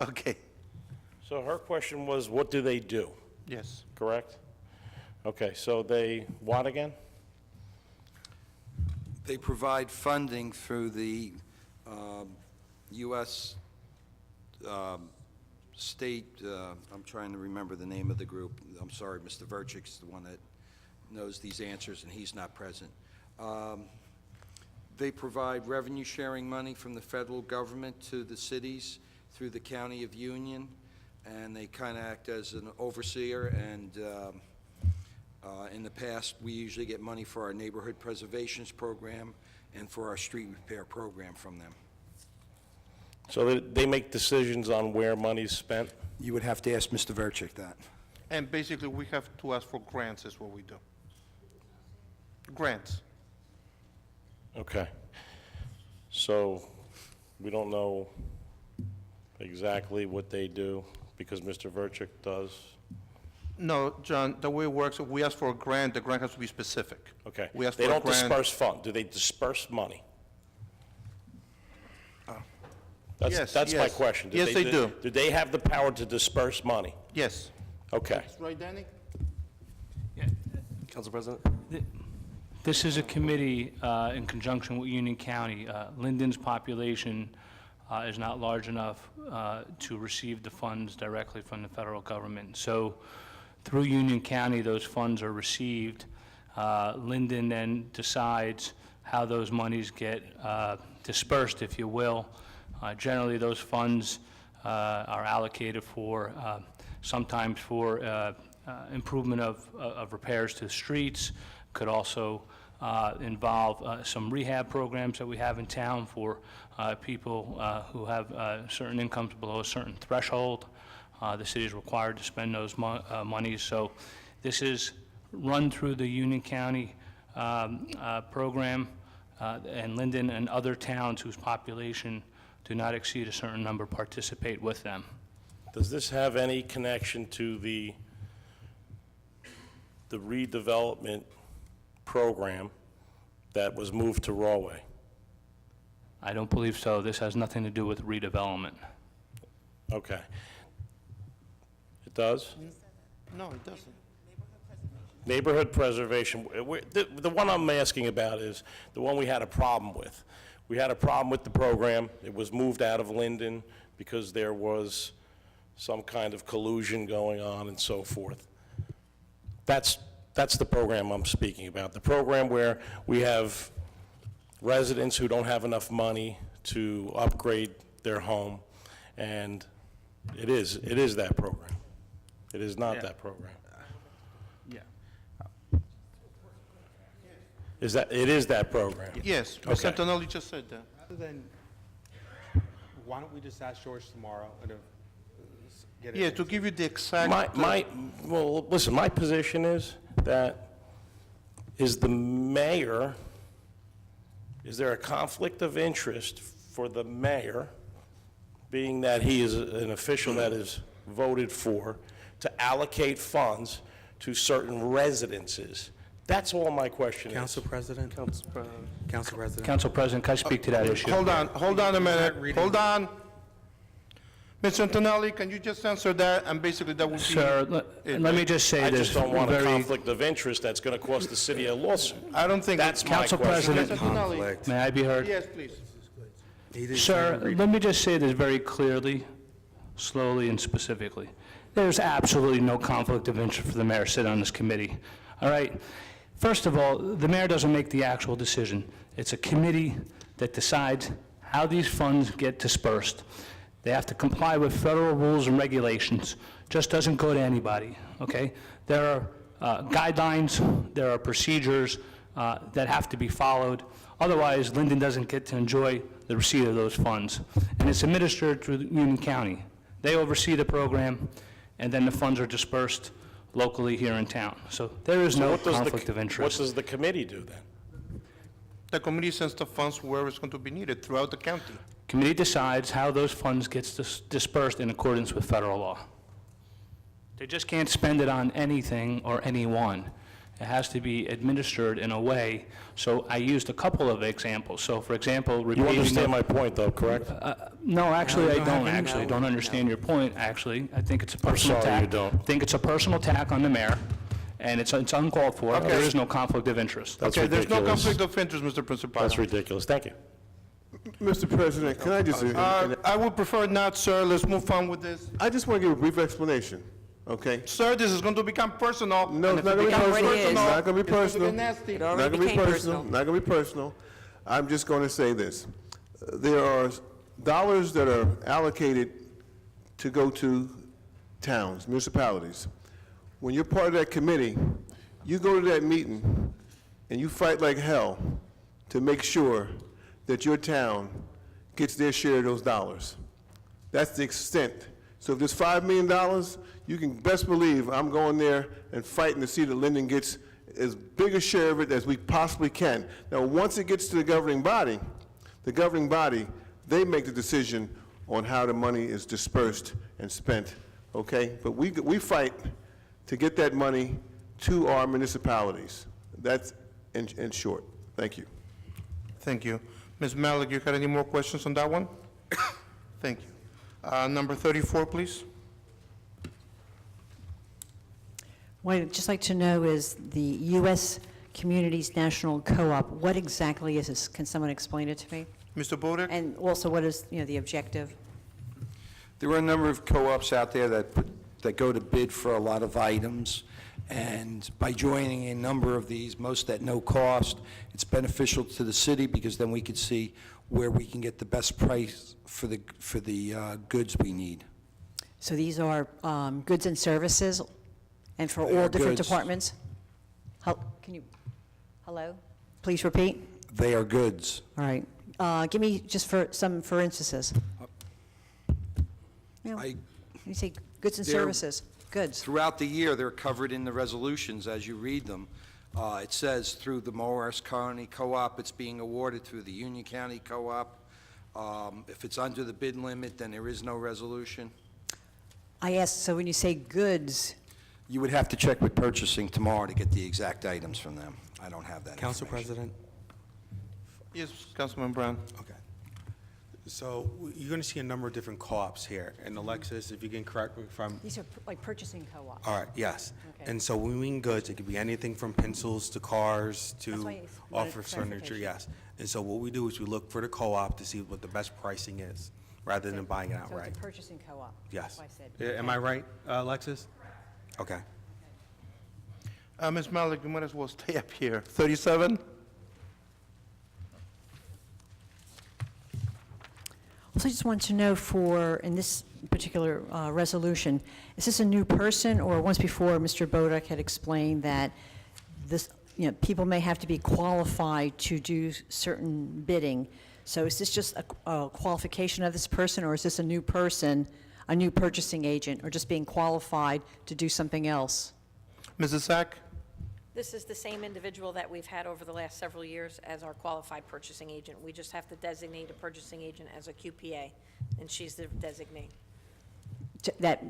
Okay, So her question was, what do they do, yes. correct? Okay, so they, what again? They provide funding through the U.S. State, I'm trying to remember the name of the group. I'm sorry, Mr. Verchick's the one that knows these answers, and he's not present. They provide revenue-sharing money from the federal government to the cities through the County of Union, and they kind of act as an overseer, and in the past, we usually get money for our neighborhood preservations program and for our street repair program from them. So they make decisions on where money's spent? You would have to ask Mr. Verchick that. And basically, we have to ask for grants is what we do. Grants. Okay. So we don't know exactly what they do because Mr. Verchick does? No, John, the way it works, if we ask for a grant, the grant has to be specific. Okay. We ask They for a don't grant. disperse fund. Do they disperse money? Yes, That's my yes. question. Yes, they do. Do they have the power to disperse money? Yes. Okay. Right, Danny? Council President? This is a committee in conjunction with Union County. Linden's population is not large enough to receive the funds directly from the federal government. So through Union County, those funds are received. Linden then decides how those monies get dispersed, if you will. Generally, those funds are allocated for, sometimes for improvement of repairs to the streets, could also involve some rehab programs that we have in town for people who have certain incomes below a certain threshold. The city is required to spend those monies. So this is run through the Union County program, and Linden and other towns whose population do not exceed a certain number participate with them. Does this have any connection to the redevelopment program that was moved to Rawway? I don't believe so. This has nothing to do with redevelopment. Okay. It does? No, it doesn't. Neighborhood preservation, the one I'm asking about is the one we had a problem with. We had a problem with the program. It was moved out of Linden because there was some kind of collusion going on and so forth. That's the program I'm speaking about. The program where we have residents who don't have enough money to upgrade their home, and it is that program. It is not that program. Yeah. It is that program? Yes, Okay. Mr. Antonelli just said that. Rather than, why don't we just ask George tomorrow and get it? Yeah, to give you the exact. Well, listen, my position is that, is there a conflict of interest for the mayor, being that he is an official that is voted for, to allocate funds to certain residences? That's all my question is. Council President? Council President? Council President, can I speak to that issue? Hold on a minute, hold on. Mr. Antonelli, can you just answer that, and basically that would be... Sir, let me just say I this just don't want a very... conflict of interest that's going to cost the city a lawsuit. I don't think... That's my Council question. President, Conflict. may I be heard? Yes, please. Sir, let me just say this very clearly, slowly and specifically. There's absolutely no conflict of interest for the mayor to sit on this committee, all right? First of all, the mayor doesn't make the actual decision. It's a committee that decides how these funds get dispersed. They have to comply with federal rules and regulations. Just doesn't go to anybody, okay? There are guidelines, there are procedures that have to be followed. Otherwise, Linden doesn't get to enjoy the receipt of those funds. And it's administered through Union County. They oversee the program, and then the funds are dispersed locally here in town. So there is no conflict of interest. What does the committee do then? The committee sends the funds wherever it's going to be needed throughout the county. Committee decides how those funds gets dispersed in accordance with federal law. They just can't spend it on anything or anyone. It has to be administered in a way. So I used a couple of examples. So for example, You understand my point, though, correct? No, actually, I don't understand your point, actually. I think it's a personal sorry, attack. you don't. I think it's a personal attack on the mayor, and it's uncalled for. Okay. There is no conflict of interest. That's Okay, there's no ridiculous. conflict of interest, Mr. Principal. That's ridiculous. Thank you. Mr. President, can I just... I would prefer not, sir. Let's move on with this. I just want to give a brief explanation, okay? Sir, this is going to become personal. No, and it's if not it going to be becomes personal. It It's is. not going to be It's going to personal. be nasty. It Not already going to be became personal. personal. Not going to be personal. I'm just going to say this. There are dollars that are allocated to go to towns, municipalities. When you're part of that committee, you go to that meeting and you fight like hell to make sure that your town gets their share of those dollars. That's the extent. So if there's $5 million, you can best believe I'm going there and fighting to see that Linden gets as big a share of it as we possibly can. Now, once it gets to the governing body, they make the decision on how the money is dispersed and spent, okay? But we fight to get that money to our municipalities. That's in short. Thank you. Thank you. Ms. Malik, you got any more questions on that one? Thank you. Number 34, please. What I'd just like to know is the U.S. Communities National Co-op. What exactly is this? Can someone explain it to me? Mr. Bodek? And also, what is, the objective? There are a number of co-ops out there that go to bid for a lot of items, and by joining a number of these, most at no cost, it's beneficial to the city because then we could see where we can get the best price for the goods we need. So these are goods and services, and for They all are different goods. departments? Hello? Please repeat. They are goods. All right. Give me just for instances. You say goods and They're- services, goods. Throughout the year, they're covered in the resolutions as you read them. It says through the Morris County Co-op, it's being awarded through the Union County Co-op. If it's under the bid limit, then there is no resolution. I asked, so when you say goods, You would have to check with purchasing tomorrow to get the exact items from them. I don't have that Council information. President? Yes, Councilman Brown. Okay. So you're going to see a number of different co-ops here. And Alexis, if you can correct me if I'm, these are like purchasing co-ops. all right, yes. Okay. And so when we mean goods, it could be anything from pencils to cars That's to why I wanted office furniture, clarification. yes. And so what we do is we look for the co-op to see what the best pricing is, rather than buying it So outright. it's a purchasing co-op. Yes. That's why I said. Yeah, am I right, Alexis? Okay. Ms. Malik, you might as well stay up here. 37? Also, I just want to know in this particular resolution, is this a new person, or once before, Mr. Bodek had explained that this, people may have to be qualified to do certain bidding. So is this just a qualification of this person, or is this a new person, a new purchasing agent, or just being qualified to do something else? Mrs. Sack? This is the same individual that we've had over the last several years as our qualified purchasing agent. We just have to designate a purchasing agent as a QPA, and she's the designee. That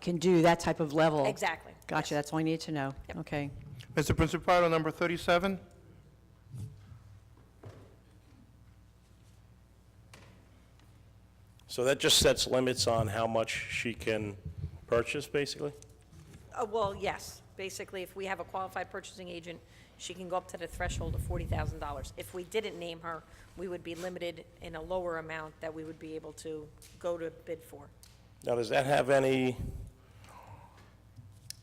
can do that type of level? Exactly. Gotcha, that's all I need to know. Yep. Okay. Mr. Principado, number 37? So that just sets limits on how much she can purchase, basically? Well, yes. Basically, if we have a qualified purchasing agent, she can go up to the threshold of $40,000. If we didn't name her, we would be limited in a lower amount that we would be able to go to bid for. Now, does that have any,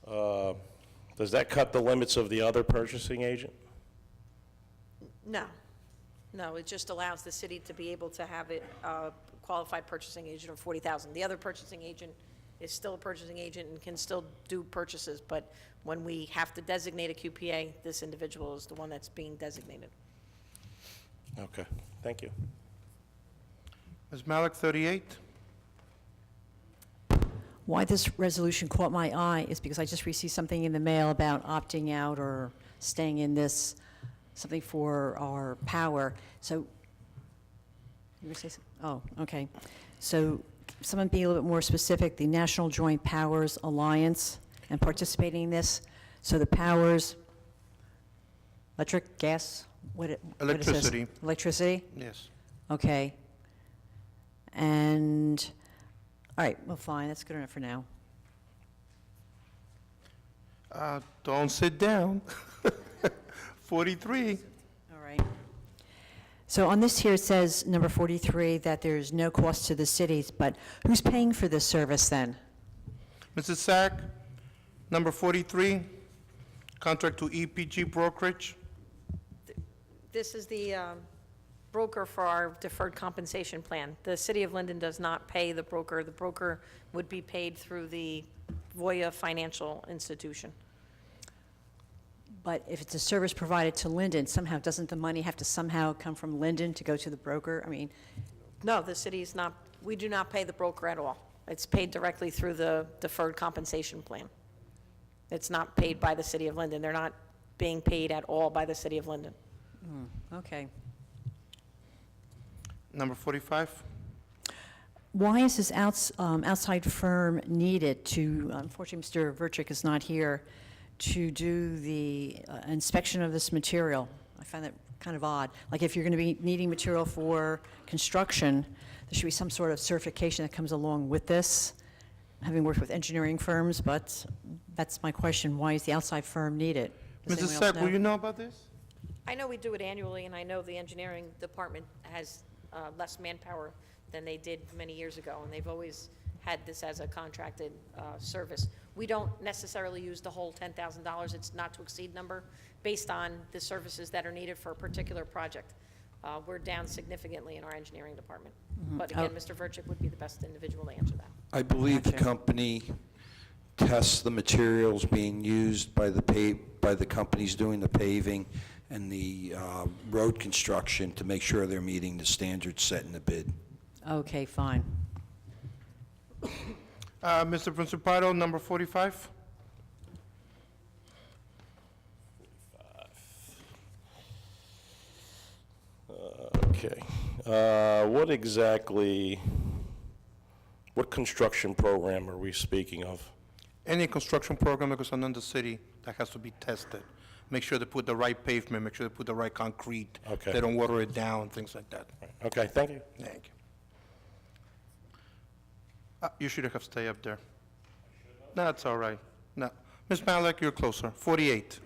does that cut the limits of the other purchasing agent? No. No, it just allows the city to be able to have it, qualified purchasing agent of $40,000. The other purchasing agent is still a purchasing agent and can still do purchases, but when we have to designate a QPA, this individual is the one that's being designated. Okay, thank you. Ms. Malik, 38? Why this resolution caught my eye is because I just received something in the mail about opting out or staying in this, something for our power. So, you were saying, oh, okay. So, someone be a little bit more specific, the National Joint Powers Alliance and participating in this. So the powers, electric, gas, what is this? Electricity. Electricity? Yes. Okay. And, all right, well, fine, that's good enough for now. Don't sit down. 43. All right. So on this here, it says, number 43, that there's no cost to the cities, but who's paying for this service then? Mrs. Sack, number 43, contract to EPG brokerage. This is the broker for our deferred compensation plan. The city of Linden does not pay the broker. The broker would be paid through the Voya Financial Institution. But if it's a service provided to Linden, somehow, doesn't the money have to somehow come from Linden to go to the broker? I mean, No, the city's not, we do not pay the broker at all. It's paid directly through the deferred compensation plan. It's not paid by the city of Linden. They're not being paid at all by the city of Linden. okay. Number 45. Why is this outside firm needed to, unfortunately, Mr. Vertrick is not here, to do the inspection of this material? I find that kind of odd. Like, if you're going to be needing material for construction, there should be some sort of certification that comes along with this, having worked with engineering firms, but that's my question. Why is the outside firm needed? Does Mrs. anyone else Sack, know? will you know about this? I know we do it annually, and I know the engineering department has less manpower than they did many years ago, and they've always had this as a contracted service. We don't necessarily use the whole $10,000. It's not to exceed number based on the services that are needed for a particular project. We're down significantly in our engineering department. But again, Mr. Verchik would be the best individual to answer that. I believe the company tests the materials being used by the companies doing the paving and the road construction to make sure they're meeting the standards set in the bid. Okay, fine. Mr. Principato, number 45? Okay. What construction program are we speaking of? Any construction program that goes on in the city, that has to be tested. Make sure they put the right pavement, make sure they put the right concrete. Okay. They don't water it down, things like that. Okay, thank you. Thank you. You should have stayed up there. No, it's all right. No. Ms. Malik, you're closer. 48.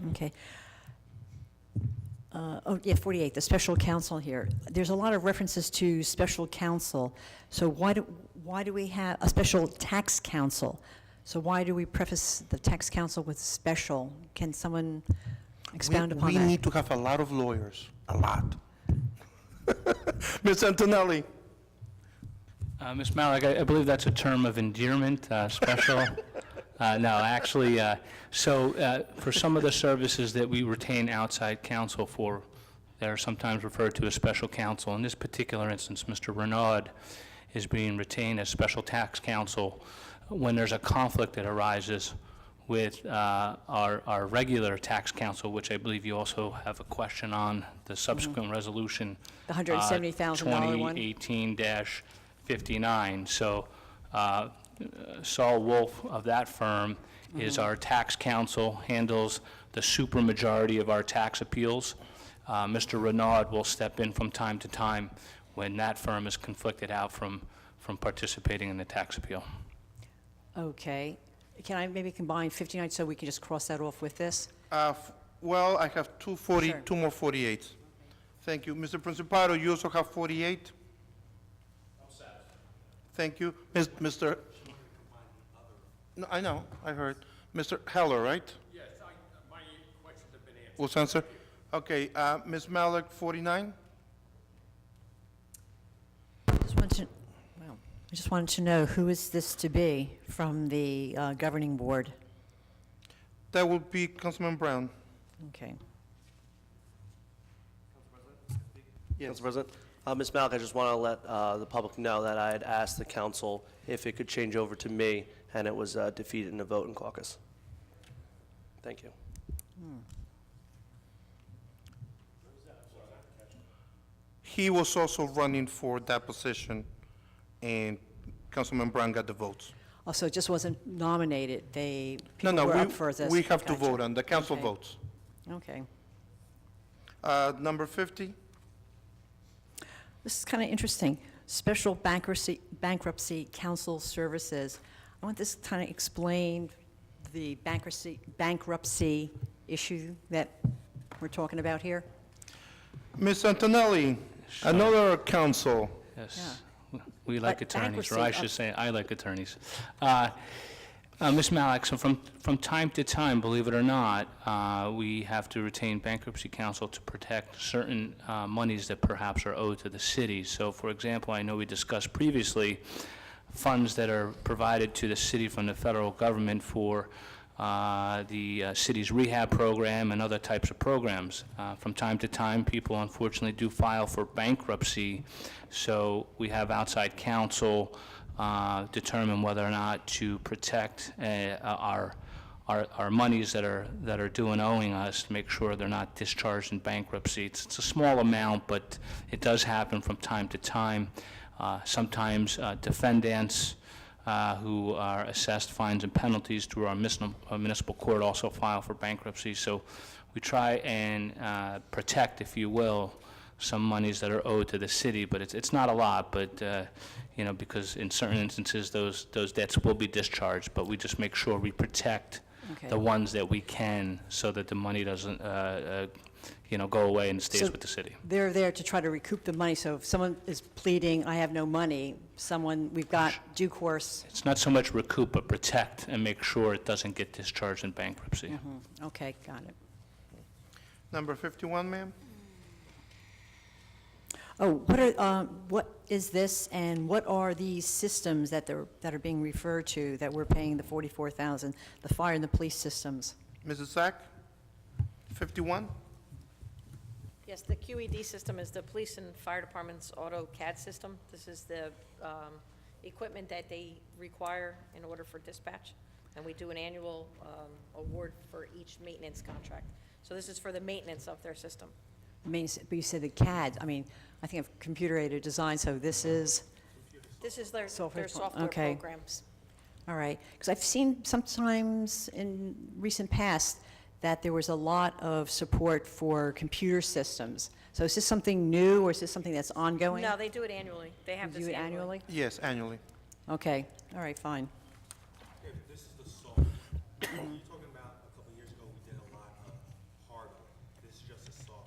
Okay. Oh, yeah, 48, the special counsel here. There's a lot of references to special counsel. So why do we have a special tax counsel? So why do we preface the tax counsel with special? Can someone expound upon that? We need to have a lot of lawyers, a lot. Ms. Antonelli. Ms. Malik, I believe that's a term of endearment, special. No, actually, for some of the services that we retain outside counsel for, they're sometimes referred to as special counsel. In this particular instance, Mr. Renaud is being retained as special tax counsel when there's a conflict that arises with our regular tax counsel, which I believe you also have a question on, the subsequent resolution. The $170,000 one? 2018-59. So Saul Wolf of that firm is our tax counsel, handles the supermajority of our tax appeals. Mr. Renaud will step in from time to time when that firm is conflicted out from participating in the tax appeal. Okay. Can I maybe combine 59 so we can just cross that off with this? Well, I have two more 48s. Thank you. Mr. Principato, you also have 48? Thank you. Mr. No, I know, I heard. Mr. Heller, right? Yes, my questions have been answered. Will answer? Okay, Ms. Malik, 49? I just wanted to know, who is this to be from the governing board? That will be Councilman Brown. Okay. Council President. Ms. Malik, I just want to let the public know that I had asked the council if it could change over to me, and it was defeated in a vote in caucus. Thank you. He was also running for that position, and Councilman Brown got the votes. Also, it just wasn't nominated, No, people no, were up for this. we have to Gotcha. vote on, the council Okay. votes. Okay. Number 50? This is kind of interesting. Special bankruptcy counsel services. I want this kind of explained, the bankruptcy issue that we're talking about here. Ms. Antonelli, another council. Yes. We like But attorneys, or I bankruptcy, should say, I like attorneys. Ms. Malik, so from time to time, believe it or not, we have to retain bankruptcy counsel to protect certain monies that perhaps are owed to the city. So, for example, I know we discussed previously funds that are provided to the city from the federal government for the city's rehab program and other types of programs. From time to time, people unfortunately do file for bankruptcy, so we have outside counsel determine whether or not to protect our monies that are due and owing us, to make sure they're not discharged in bankruptcy. It's a small amount, but it does happen from time to time. Sometimes defendants who are assessed fines and penalties through our municipal court also file for bankruptcy. So we try and protect, if you will, some monies that are owed to the city, but it's not a lot, but you know, because in certain instances, those debts will be discharged, but we just make sure we protect Okay. the ones that we can, so that the money doesn't, you know, go away and stays So with the city. They're there to try to recoup the money, so if someone is pleading, I have no money, we've got due course. It's not so much recoup, but protect and make sure it doesn't get discharged in bankruptcy. Okay, got it. Number 51, ma'am? Oh, what is this, and what are these systems that are being referred to, that we're paying the $44,000, the fire and the police systems? Mrs. Sack? 51? Yes, the QED system is the police and fire department's AutoCAD system. This is the equipment that they require in order for dispatch, and we do an annual award for each maintenance contract. So this is for the maintenance of their system. But you said the CAD, I mean, I think of computer-aided design, so this is... This is their Software software okay. programs. All right, because I've seen sometimes in recent past that there was a lot of support for computer systems. So is this something new, or is this something that's ongoing? No, they do it annually. They have Do this it annually. Yes, annually. Okay, all right, fine. This is the software. You're talking about a couple years ago, we did a lot of hardware. This is just the software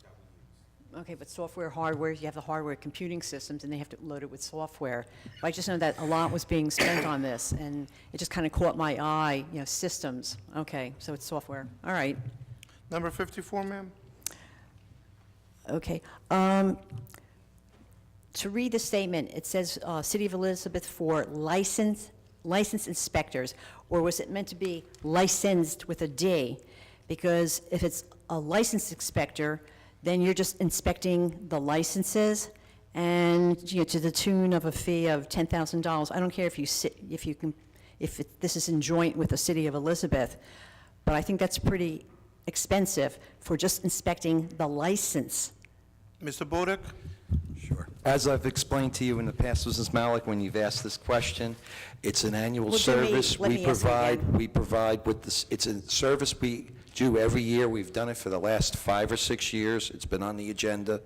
that we use. Okay, but software, hardware, you have the hardware computing systems, and they have to load it with software. But I just know that a lot was being spent on this, and it just kind of caught my eye, you know, systems. Okay, so it's software. All right. Number 54, ma'am? Okay. To read the statement, it says City of Elizabeth for licensed inspectors, or was it meant to be licensed with a D? Because if it's a licensed inspector, then you're just inspecting the licenses, and, you know, to the tune of a fee of $10,000. I don't care if this is in joint with the City of Elizabeth, but I think that's pretty expensive for just inspecting the license. Mr. Bodek? Sure. As I've explained to you in the past, Mrs. Malik, when you've asked this question, it's an annual Well, service. let me ask it again. We provide with this, it's a service we do every year. We've done it for the last 5 or 6 years. It's been on the agenda,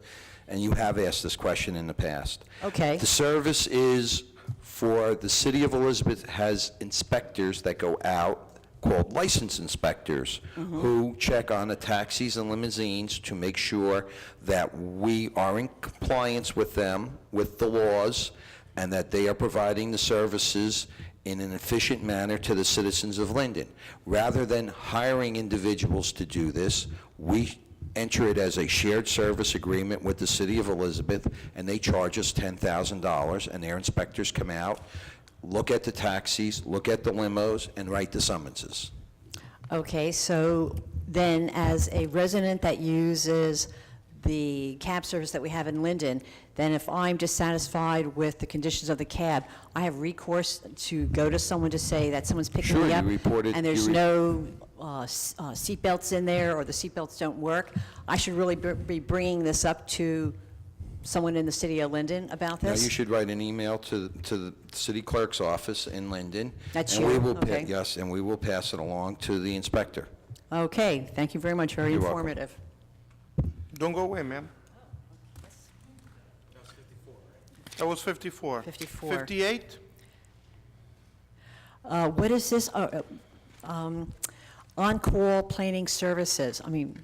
and you have asked this question in the past. Okay. The service is for the City of Elizabeth has inspectors that go out called license inspectors who check on the taxis and limousines to make sure that we are in compliance with them, with the laws, and that they are providing the services in an efficient manner to the citizens of Linden. Rather than hiring individuals to do this, we enter it as a shared service agreement with the City of Elizabeth, and they charge us $10,000, and their inspectors come out, look at the taxis, look at the limos, and write the summonses. Okay, so then as a resident that uses the cab service that we have in Linden, then if I'm dissatisfied with the conditions of the cab, I have recourse to go to someone to say that someone's picking Sure, me you up? report it- And there's you re- no seat belts in there, or the seat belts don't work? I should really be bringing this up to someone in the city of Linden about Now, this? you should write an email to the city clerk's office in Linden. That's and we you? will Okay. Yes, and we will pass it along to the inspector. Okay, thank you very much, very You're welcome. informative. Don't go away, ma'am. That was 54. 54. 58? What is this, on-call planning services? I mean,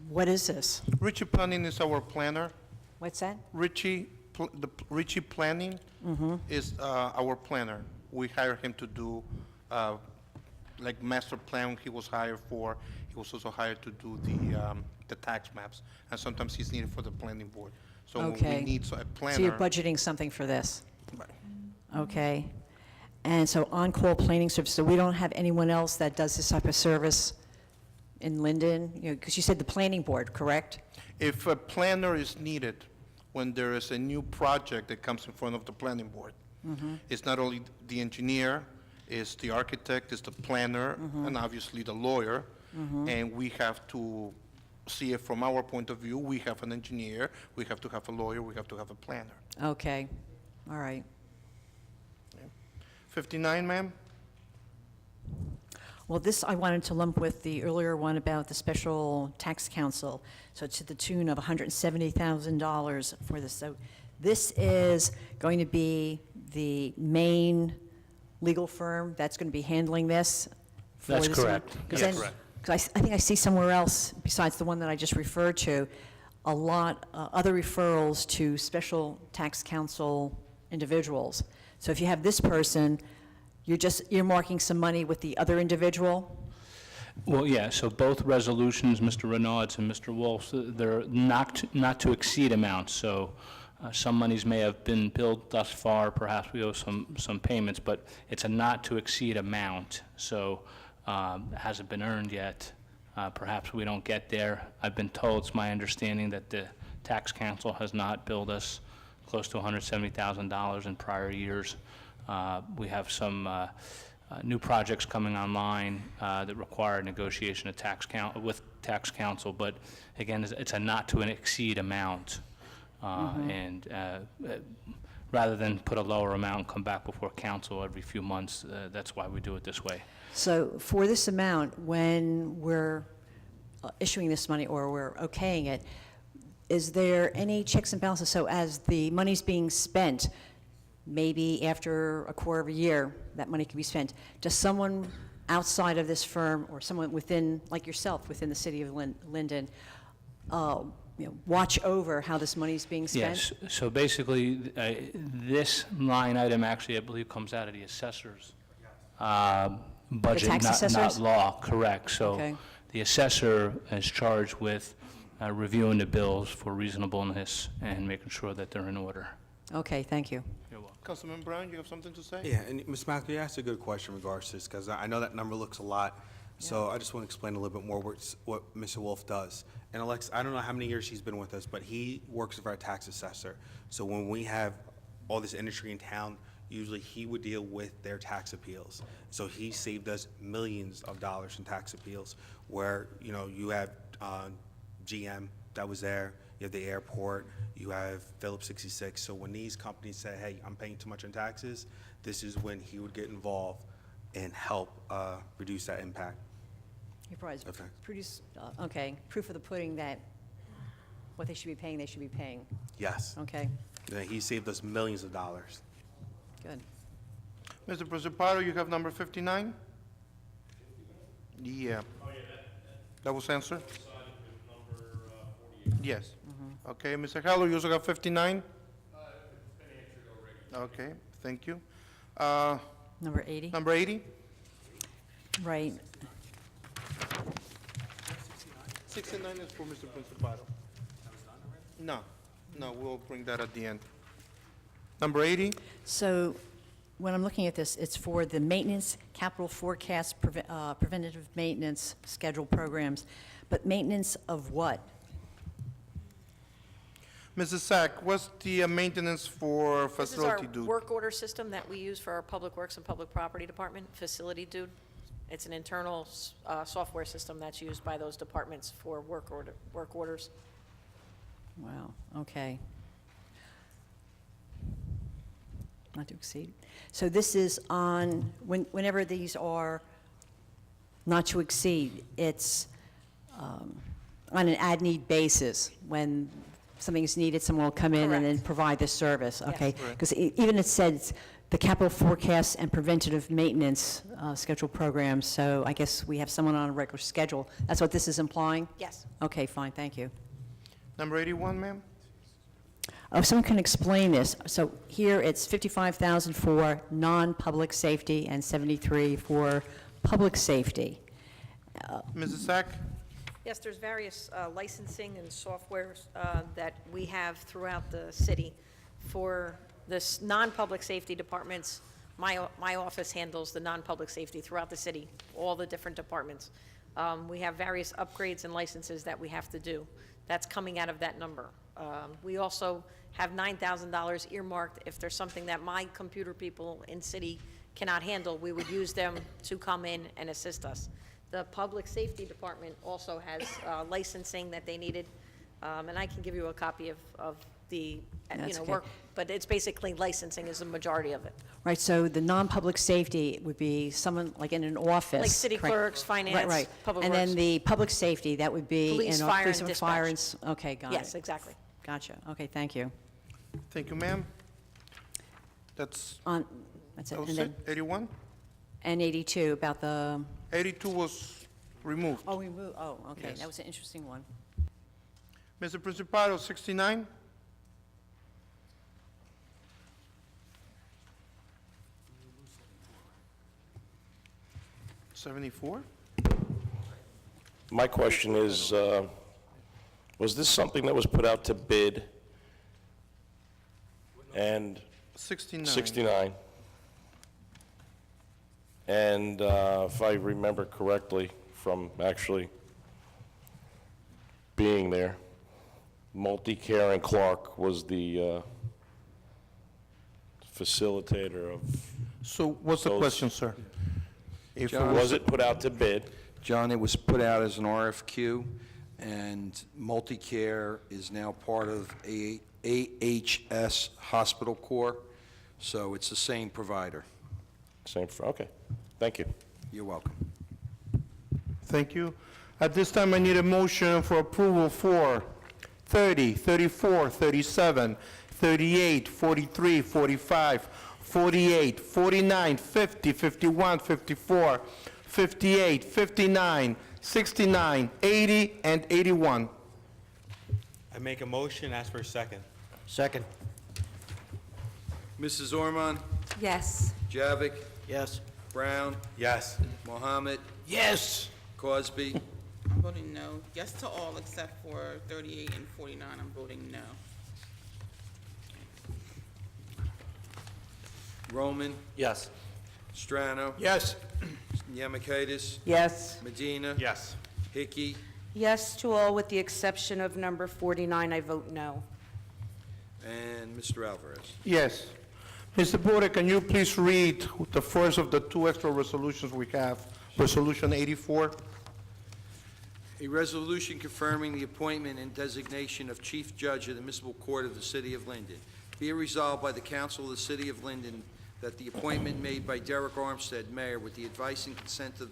what is this? Richie Planning is our planner. What's that? Richie Planning is our planner. We hire him to do, like master plan he was hired for. He was also hired to do the tax maps, and sometimes he's needed for the planning board. So when Okay. we need a planner. So you're budgeting something for this? Right. Okay. And so on-call planning service, so we don't have anyone else that does this type of service in Linden? You know, because you said the planning board, correct? If a planner is needed, when there is a new project that comes in front of the planning board, it's not only the engineer, it's the architect, it's the planner, and obviously the lawyer. And we have to see it from our point of view. We have an engineer, we have to have a lawyer, we have to have a planner. Okay, all right. 59, ma'am? Well, this I wanted to lump with the earlier one about the special tax council, so to the tune of $170,000 for this. So This is going to be the main legal firm that's going to be handling this? for That's this one? correct. 'Cause Yes. then- Correct. 'cause I think I see somewhere else, besides the one that I just referred to, a lot, other referrals to special tax counsel individuals. So if you have this person, you're just earmarking some money with the other individual? Well, yeah, so both resolutions, Mr. Renaud's and Mr. Wolf's, they're not to exceed amounts, so some monies may have been billed thus far, perhaps we owe some payments, but it's a not to exceed amount, so it hasn't been earned yet. Perhaps we don't get there. I've been told, it's my understanding that the tax council has not billed us close to $170,000 in prior years. We have some new projects coming online that require negotiation of with tax council, but again, it's a not to exceed amount. And rather than put a lower amount and come back before council every few months, that's why we do it this way. So for this amount, when we're issuing this money or we're okaying it, is there any checks and balances? So as the money's being spent, maybe after a quarter of a year, that money can be spent, does someone outside of this firm or someone within, like yourself, within the city of Linden, watch over how this money's being spent? Yes, so basically, this line item actually, I believe, comes out of the assessor's budget, tax not assessors? law, correct. So Okay. the assessor is charged with reviewing the bills for reasonableness and making sure that they're in order. Okay, thank you. You're welcome. Councilman Brown, you have something to say? Yeah, and Ms. Matthew, you asked a good question in regards to this, because I know that number looks a lot, so I just want to explain a little bit more what Mr. Wolf does. And Alex, I don't know how many years he's been with us, but he works with our tax assessor. So when we have all this industry in town, usually he would deal with their tax appeals. So he saved us millions of dollars in tax appeals, where, you have GM that was there, you have the airport, you have Phillips 66. So when these companies say, hey, I'm paying too much in taxes, this is when he would get involved and help reduce that impact. You probably Okay. produce, proof of the pudding that what they should be paying, they should be paying. Yes. Okay, Yeah, he saved us millions of dollars. good. Mr. Preciparo, you have number 59? Yeah. That was answered? Yes. Okay, Mr. Hallow, you also got 59? Okay, thank you. Number 80? Number 80? Right. 69 is for Mr. Preciparo. No, we'll bring that at the end. Number 80? So when I'm looking at this, it's for the maintenance, capital forecast, preventative maintenance schedule programs, but maintenance of what? Mrs. Sack, what's the maintenance for This is our facility dude? work order system that we use for our Public Works and Public Property Department, Facility Dude. It's an internal software system that's used by those departments for work orders. Wow, okay. Not to exceed. So this is on, whenever these are not to exceed, it's on an ad-need basis. When something is needed, someone will come in and then provide this service, okay? Because even it says the capital forecast and preventative maintenance schedule programs, so I guess we have someone on a regular schedule. That's what this is implying? Yes. Okay, fine, thank you. Number 81, ma'am? If someone can explain this, so here it's 55,000 for non-public safety and 73 for public safety. Mrs. Sack? Yes, there's various licensing and softwares that we have throughout the city for this non-public safety departments. My office handles the non-public safety throughout the city, all the different departments. We have various upgrades and licenses that we have to do. That's coming out of that number. We also have $9,000 earmarked. If there's something that my computer people in city cannot handle, we would use them to come in and assist us. The public safety department also has licensing that they needed, and I can give you a copy of the, That's okay. work, but it's basically licensing is the majority of it. Right, so the non-public safety would be someone like in an office. Like city correct? clerks, finance, Right. public And works. then the public safety, that would be. Police, in fire, police and fire dispatch. Okay, got it. Yes, exactly. Gotcha, okay, thank you. Thank you, ma'am. That's, That's it. that was And it, then, 81? and 82 about the, 82 was removed. oh, we moved, oh, okay, Yes. that was an interesting one. Mr. Principado, 69? '74? My question is, was this something that was put out to bid? And 69. 69. And if I remember correctly from actually being there, Multicare and Clark was the facilitator of. So what's the those- question, sir? If John, Was it put out to bid? John, it was put out as an RFQ, and Multicare is now part of AHS Hospital Corps, so it's the same provider. Okay, thank you. You're welcome. Thank you. At this time, I need a motion for approval for 30, 34, 37, 38, 43, 45, 48, 49, 50, 51, 54, 58, 59, 69, 80, and 81. I make a motion, ask for a second. Second. Mrs. Orman, Yes. Javik, Yes. Brown, Yes. Mohammed, Yes. Cosby, I'm voting no. Yes to all except for 38 and 49, I'm voting no. Roman, Yes. Strano, Yes. Yamikaitis, Yes. Medina, Yes. Hickey, Yes to all with the exception of number 49, I vote no. and Mr. Alvarez. Yes. Mr. Porter, can you please read the first of the two extra resolutions we have? Resolution 84? A resolution confirming the appointment and designation of Chief Judge of the Municipal Court of the City of Linden. Be it resolved by the Council of the City of Linden that the appointment made by Derek Armstead, Mayor, with the advice and consent of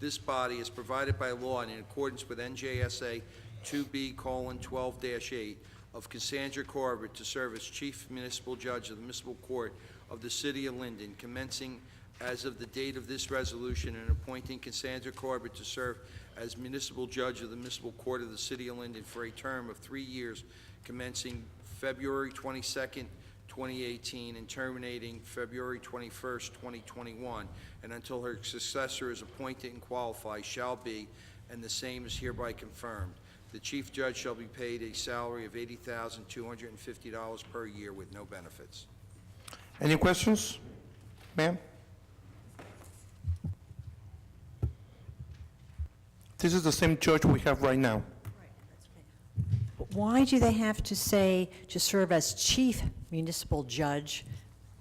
this body is provided by law and in accordance with NJSA 2B:12-8 of Cassandra Corbett to serve as Chief Municipal Judge of the Municipal Court of the City of Linden, commencing as of the date of this resolution and appointing Cassandra Corbett to serve as Municipal Judge of the Municipal Court of the City of Linden for a term of 3 years, commencing February 22nd, 2018, and terminating February 21st, 2021, and until her successor is appointed and qualified shall be, and the same is hereby confirmed. The Chief Judge shall be paid a salary of $80,250 per year with no benefits. Any questions? Ma'am? This is the same judge we have right now. Why do they have to say to serve as chief municipal judge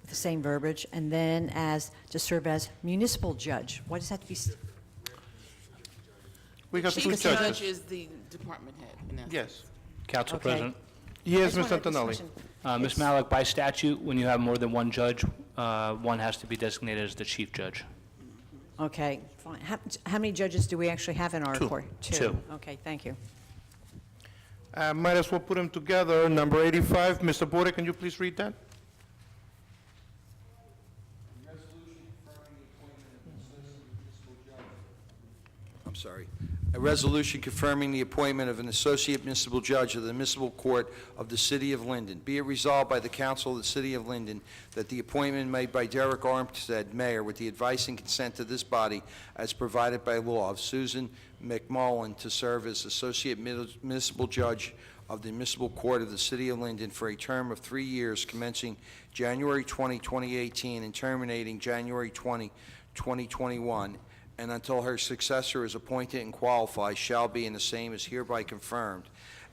with the same verbiage, and then as to serve as municipal judge? Why does that have to be? We have two Chief Judge judges. is the department head, in essence. Yes. Council Okay. President. Yes, I just Mr. wanted Antonelli. discussion. Ms. Malik, by statute, when you have more than one judge, one has to be designated as the chief judge. Okay, fine. How many judges do we actually have in our Two. court? Two. Okay, thank you. Might as well put them together. Number 85, Mr. Porter, can you please read that? I'm sorry. A resolution confirming the appointment of an Associate Municipal Judge of the Municipal Court of the City of Linden. Be it resolved by the Council of the City of Linden that the appointment made by Derek Armstead, Mayor, with the advice and consent of this body as provided by law of Susan McMullen to serve as Associate Municipal Judge of the Municipal Court of the City of Linden for a term of 3 years commencing January 20, 2018 and terminating January 20, 2021, and until her successor is appointed and qualified, shall be, and the same is hereby confirmed.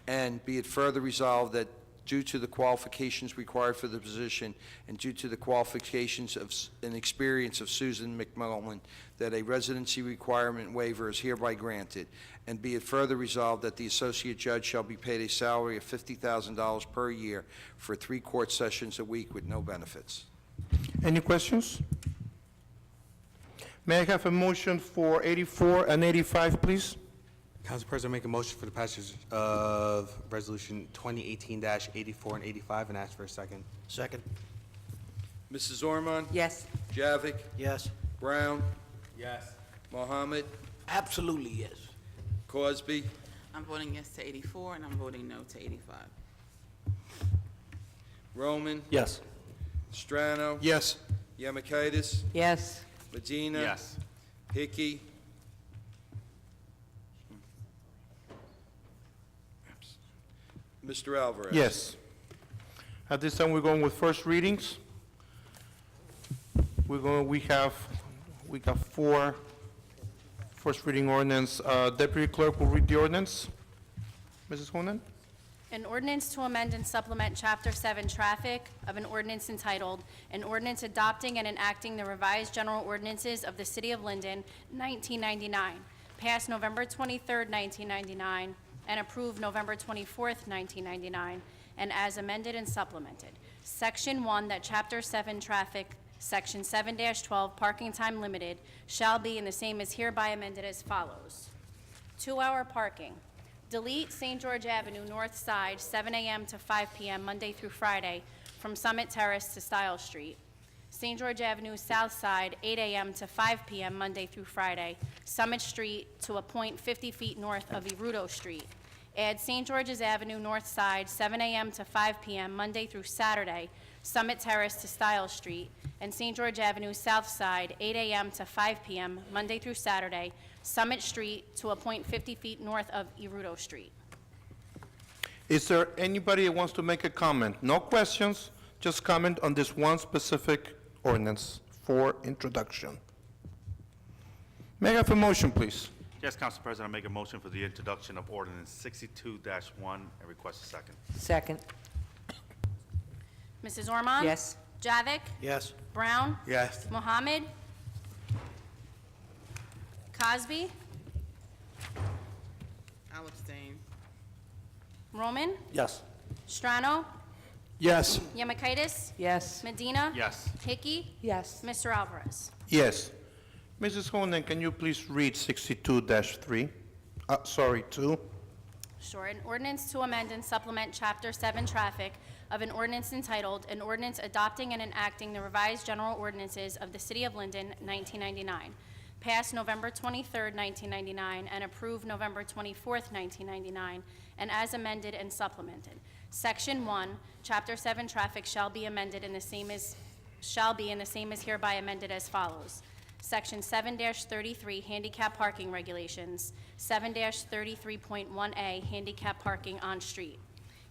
And be it further resolved that due to the qualifications required for the position and due to the qualifications and experience of Susan McMullen, that a residency requirement waiver is hereby granted. And be it further resolved that the associate judge shall be paid a salary of $50,000 per year for 3 court sessions a week with no benefits. Any questions? May I have a motion for 84 and 85, please? Council President, make a motion for the passage of Resolution 2018-84 and 85 and ask for a second. Second. Mrs. Ormond? Yes. Javik? Yes. Brown? Yes. Mohammed? Absolutely, yes. Cosby? I'm voting yes to 84, and I'm voting no to 85. Roman? Yes. Strano? Yes. Yemakaitis? Yes. Medina? Yes. Hickey? Mr. Alvarez? Yes. At this time, we're going with first readings. We got four first reading ordinance. Deputy Clerk will read the ordinance. Mrs. Honan? An ordinance to amend and supplement Chapter 7 Traffic of an ordinance entitled, "An Ordinance Adopting and Enacting the Revised General Ordinances of the City of Linden, 1999, passed November 23, 1999, and approved November 24, 1999, and as amended and supplemented. Section 1, that Chapter 7 Traffic, Section 7-12, Parking Time Limited, shall be and the same is hereby amended as follows. 2-hour parking. Delete St. George Avenue North Side, 7 a.m. to 5 p.m., Monday through Friday, from Summit Terrace to Stiles Street. St. George Avenue South Side, 8 a.m. to 5 p.m., Monday through Friday, Summit Street to a point 50 feet north of Erudo Street. Add St. George's Avenue North Side, 7 a.m. to 5 p.m., Monday through Saturday, Summit Terrace to Stiles Street, and St. George Avenue South Side, 8 a.m. to 5 p.m., Monday through Saturday, Summit Street to a point 50 feet north of Erudo Street. Is there anybody that wants to make a comment? No questions, just comment on this one specific ordinance for introduction. May I have a motion, please? Yes, Council President, I make a motion for the introduction of ordinance 62-1 and request a second. Second. Mrs. Ormond? Yes. Javik? Yes. Brown? Yes. Mohammed? Cosby? I'll abstain. Roman? Yes. Strano? Yes. Yemakaitis? Yes. Medina? Yes. Hickey? Yes. Mr. Alvarez? Yes. Mrs. Honan, can you please read 62-3? 2. Sure. An ordinance to amend and supplement Chapter 7 Traffic of an ordinance entitled, "An Ordinance Adopting and Enacting the Revised General Ordinances of the City of Linden, 1999." Passed November 23, 1999, and approved November 24, 1999, and as amended and supplemented. Section 1, Chapter 7 Traffic shall be amended and the same is hereby amended as follows. Section 7-33, Handicap Parking Regulations, 7-33.1A, Handicap Parking on Street.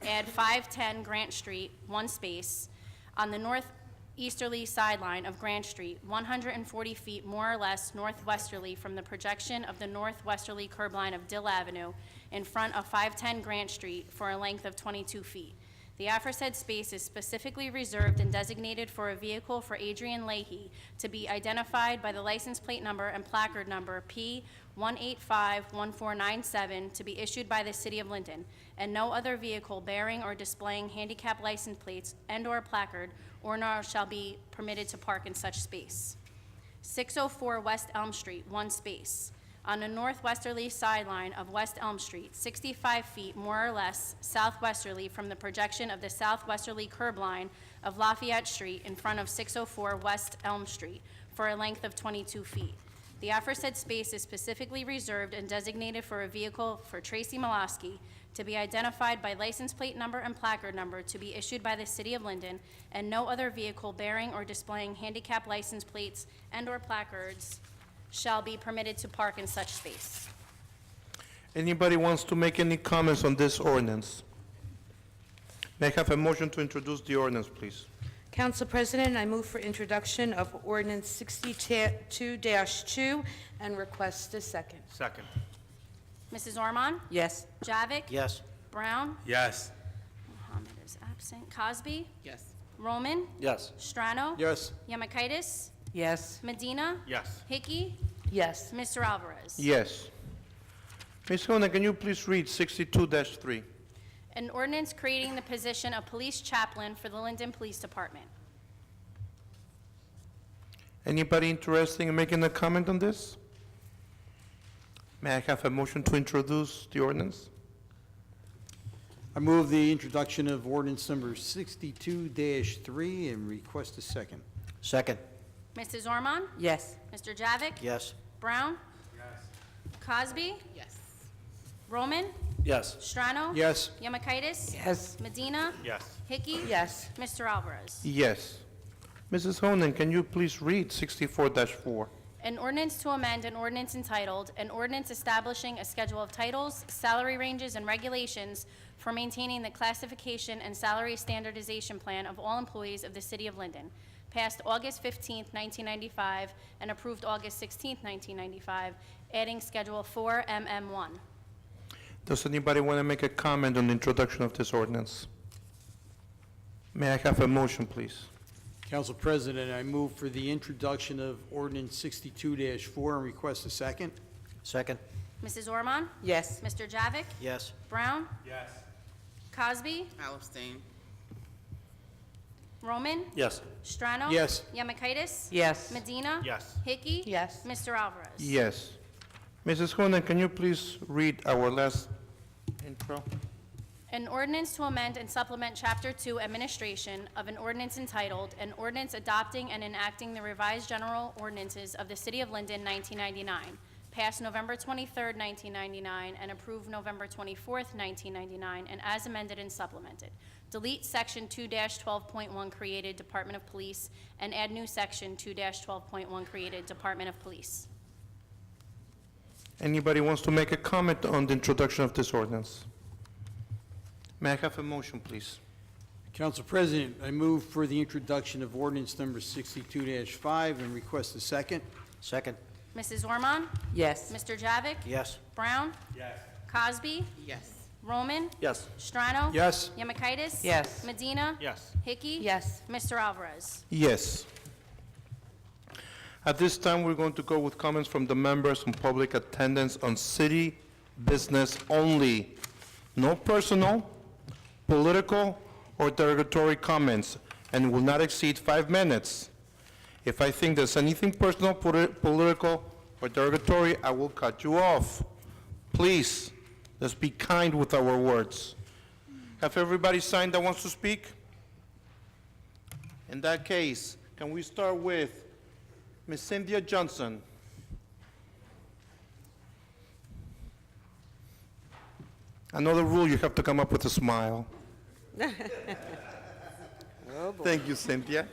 Add 510 Grant Street, 1 space, on the northeasterly sideline of Grant Street, 140 feet more or less northwesterly from the projection of the northwesterly curb line of Dill Avenue, in front of 510 Grant Street for a length of 22 feet. The aforesaid space is specifically reserved and designated for a vehicle for Adrian Leahy to be identified by the license plate number and placard number P1851497 to be issued by the City of Linden, and no other vehicle bearing or displaying handicap license plates and/or placard or nor shall be permitted to park in such space. 604 West Elm Street, 1 space. On the northwesterly sideline of West Elm Street, 65 feet more or less southwesterly from the projection of the southwesterly curb line of Lafayette Street in front of 604 West Elm Street for a length of 22 feet. The aforesaid space is specifically reserved and designated for a vehicle for Tracy Malosky to be identified by license plate number and placard number to be issued by the City of Linden, and no other vehicle bearing or displaying handicap license plates and/or placards shall be permitted to park in such space. Anybody wants to make any comments on this ordinance? May I have a motion to introduce the ordinance, please? Council President, I move for introduction of ordinance 62-2 and request a second. Second. Mrs. Ormond? Yes. Javik? Yes. Brown? Yes. Mohammed is absent. Cosby? Yes. Roman? Yes. Strano? Yes. Yemakaitis? Yes. Medina? Yes. Hickey? Yes. Mr. Alvarez? Yes. Ms. Honan, can you please read 62-3? An ordinance creating the position of police chaplain for the Linden Police Department. Anybody interested in making a comment on this? May I have a motion to introduce the ordinance? I move the introduction of ordinance number 62-3 and request a second. Second. Mrs. Ormond? Yes. Mr. Javik? Yes. Brown? Cosby? Yes. Roman? Yes. Strano? Yes. Yemakaitis? Yes. Medina? Yes. Hickey? Yes. Mr. Alvarez? Yes. Mrs. Honan, can you please read 64-4? An ordinance to amend an ordinance entitled, an ordinance establishing a schedule of titles, salary ranges, and regulations for maintaining the classification and salary standardization plan of all employees of the City of Linden, passed August 15th, 1995, and approved August 16th, 1995, adding Schedule 4 MM1. Does anybody want to make a comment on the introduction of this ordinance? May I have a motion, please? Council President, I move for the introduction of ordinance 62-4 and request a second. Second. Mrs. Ormond? Yes. Mr. Javik? Yes. Brown? Yes. Cosby? I'll abstain. Roman? Yes. Strano? Yes. Yemakaitis? Yes. Medina? Yes. Hickey? Yes. Mr. Alvarez? Yes. Mrs. Honan, can you please read our last intro? An ordinance to amend and supplement Chapter 2 Administration of an ordinance entitled, an ordinance adopting and enacting the revised general ordinances of the City of Linden, 1999, passed November 23rd, 1999, and approved November 24th, 1999, and as amended and supplemented. Delete Section 2-12.1 created Department of Police and add new Section 2-12.1 created Department of Police. Anybody wants to make a comment on the introduction of this ordinance? May I have a motion, please? Council President, I move for the introduction of ordinance number 62-5 and request a second. Second. Mrs. Ormond? Yes. Mr. Javik? Yes. Brown? Yes. Cosby? Yes. Roman? Yes. Strano? Yes. Yemakaitis? Yes. Medina? Yes. Hickey? Yes. Mr. Alvarez? Yes. At this time, we're going to go with comments from the members on public attendance on city business only. No personal, political, or derogatory comments, and will not exceed 5 minutes. If I think there's anything personal, political, or derogatory, I will cut you off. Please, let's be kind with our words. Have everybody signed that wants to speak? In that case, can we start with Ms. Cynthia Johnson? Another rule, you have to come up with a smile. Thank you, Cynthia.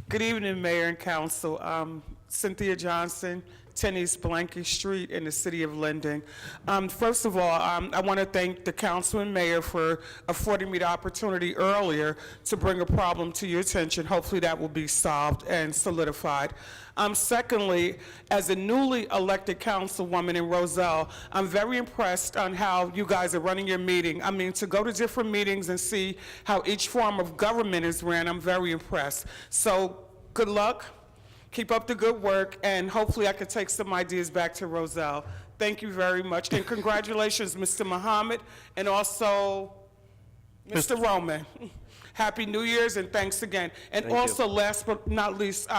Good evening, Mayor and Council. Cynthia Johnson, 10 East Blanky Street in the city of Linden. First of all, I want to thank the council and mayor for affording me the opportunity earlier to bring a problem to your attention. Hopefully that will be solved and solidified. Secondly, as a newly elected councilwoman in Roselle, I'm very impressed on how you guys are running your meeting. I mean, to go to different meetings and see how each form of government is ran, I'm very impressed. So, good luck. Keep up the good work, and hopefully I can take some ideas back to Roselle. Thank you very much, and congratulations, Mr. Muhammad, and also Mr. Roman. Happy New Year's, and thanks again. And Thank you. also, last but not least,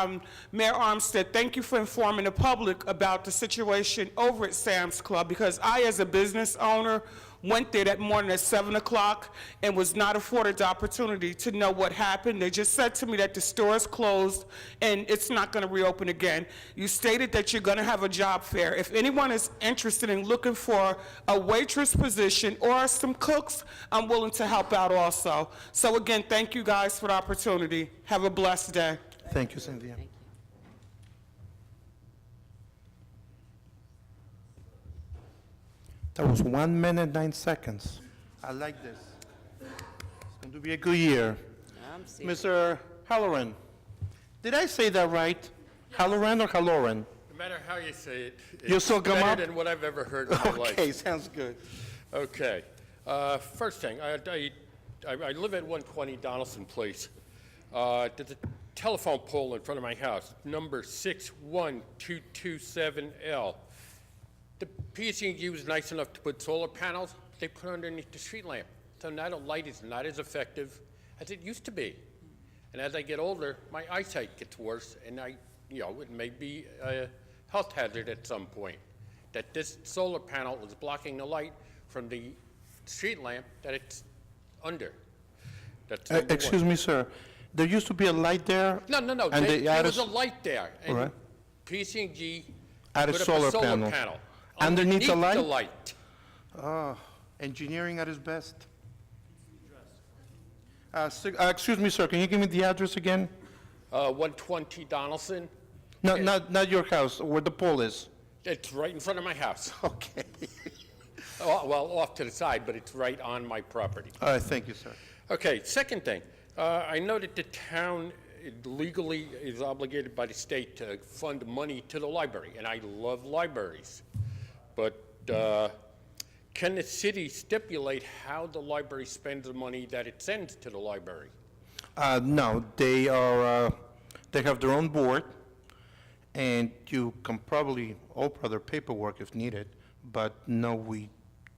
Mayor Armstead, thank you for informing the public about the situation over at Sam's Club, because I, as a business owner, went there that morning at 7 o'clock and was not afforded the opportunity to know what happened. They just said to me that the store is closed and it's not going to reopen again. You stated that you're going to have a job fair. If anyone is interested in looking for a waitress position or some cooks, I'm willing to help out also. So again, thank you guys for the opportunity. Have a blessed day. Thank you, Cynthia. That was 1 minute, 9 seconds. I like this. It's going to be a good year. Mr. Halloran, did I say that right? Halloran or Halloran? No matter how you say it, You it's still come better up? than what I've ever heard in my life. Okay, sounds good. Okay. First thing, I live at 120 Donaldson Place. There's a telephone pole in front of my house, number 61227L. The PSE&G was nice enough to put solar panels. They put underneath the street lamp. So now the light is not as effective as it used to be. And as I get older, my eyesight gets worse, and I it may be a health hazard at some point, that this solar panel is blocking the light from the street lamp that it's under. That's number one. Excuse me, sir. There used to be a light there? No, and they there added was a light there, and Right. PC&G Added put up solar a solar panels. panel. Underneath the light? the light. Ah, engineering at its best. Excuse me, sir, can you give me the address again? 120 Donaldson. No, not your house, where the pole is. It's right in front of my house. Okay. Well, off to the side, but it's right on my property. All right, thank you, sir. Okay, second thing, I know that the town legally is obligated by the state to fund money to the library, and I love libraries. But can the city stipulate how the library spends the money that it sends to the library? No, they are, they have their own board, and you can probably alter their paperwork if needed, but no, we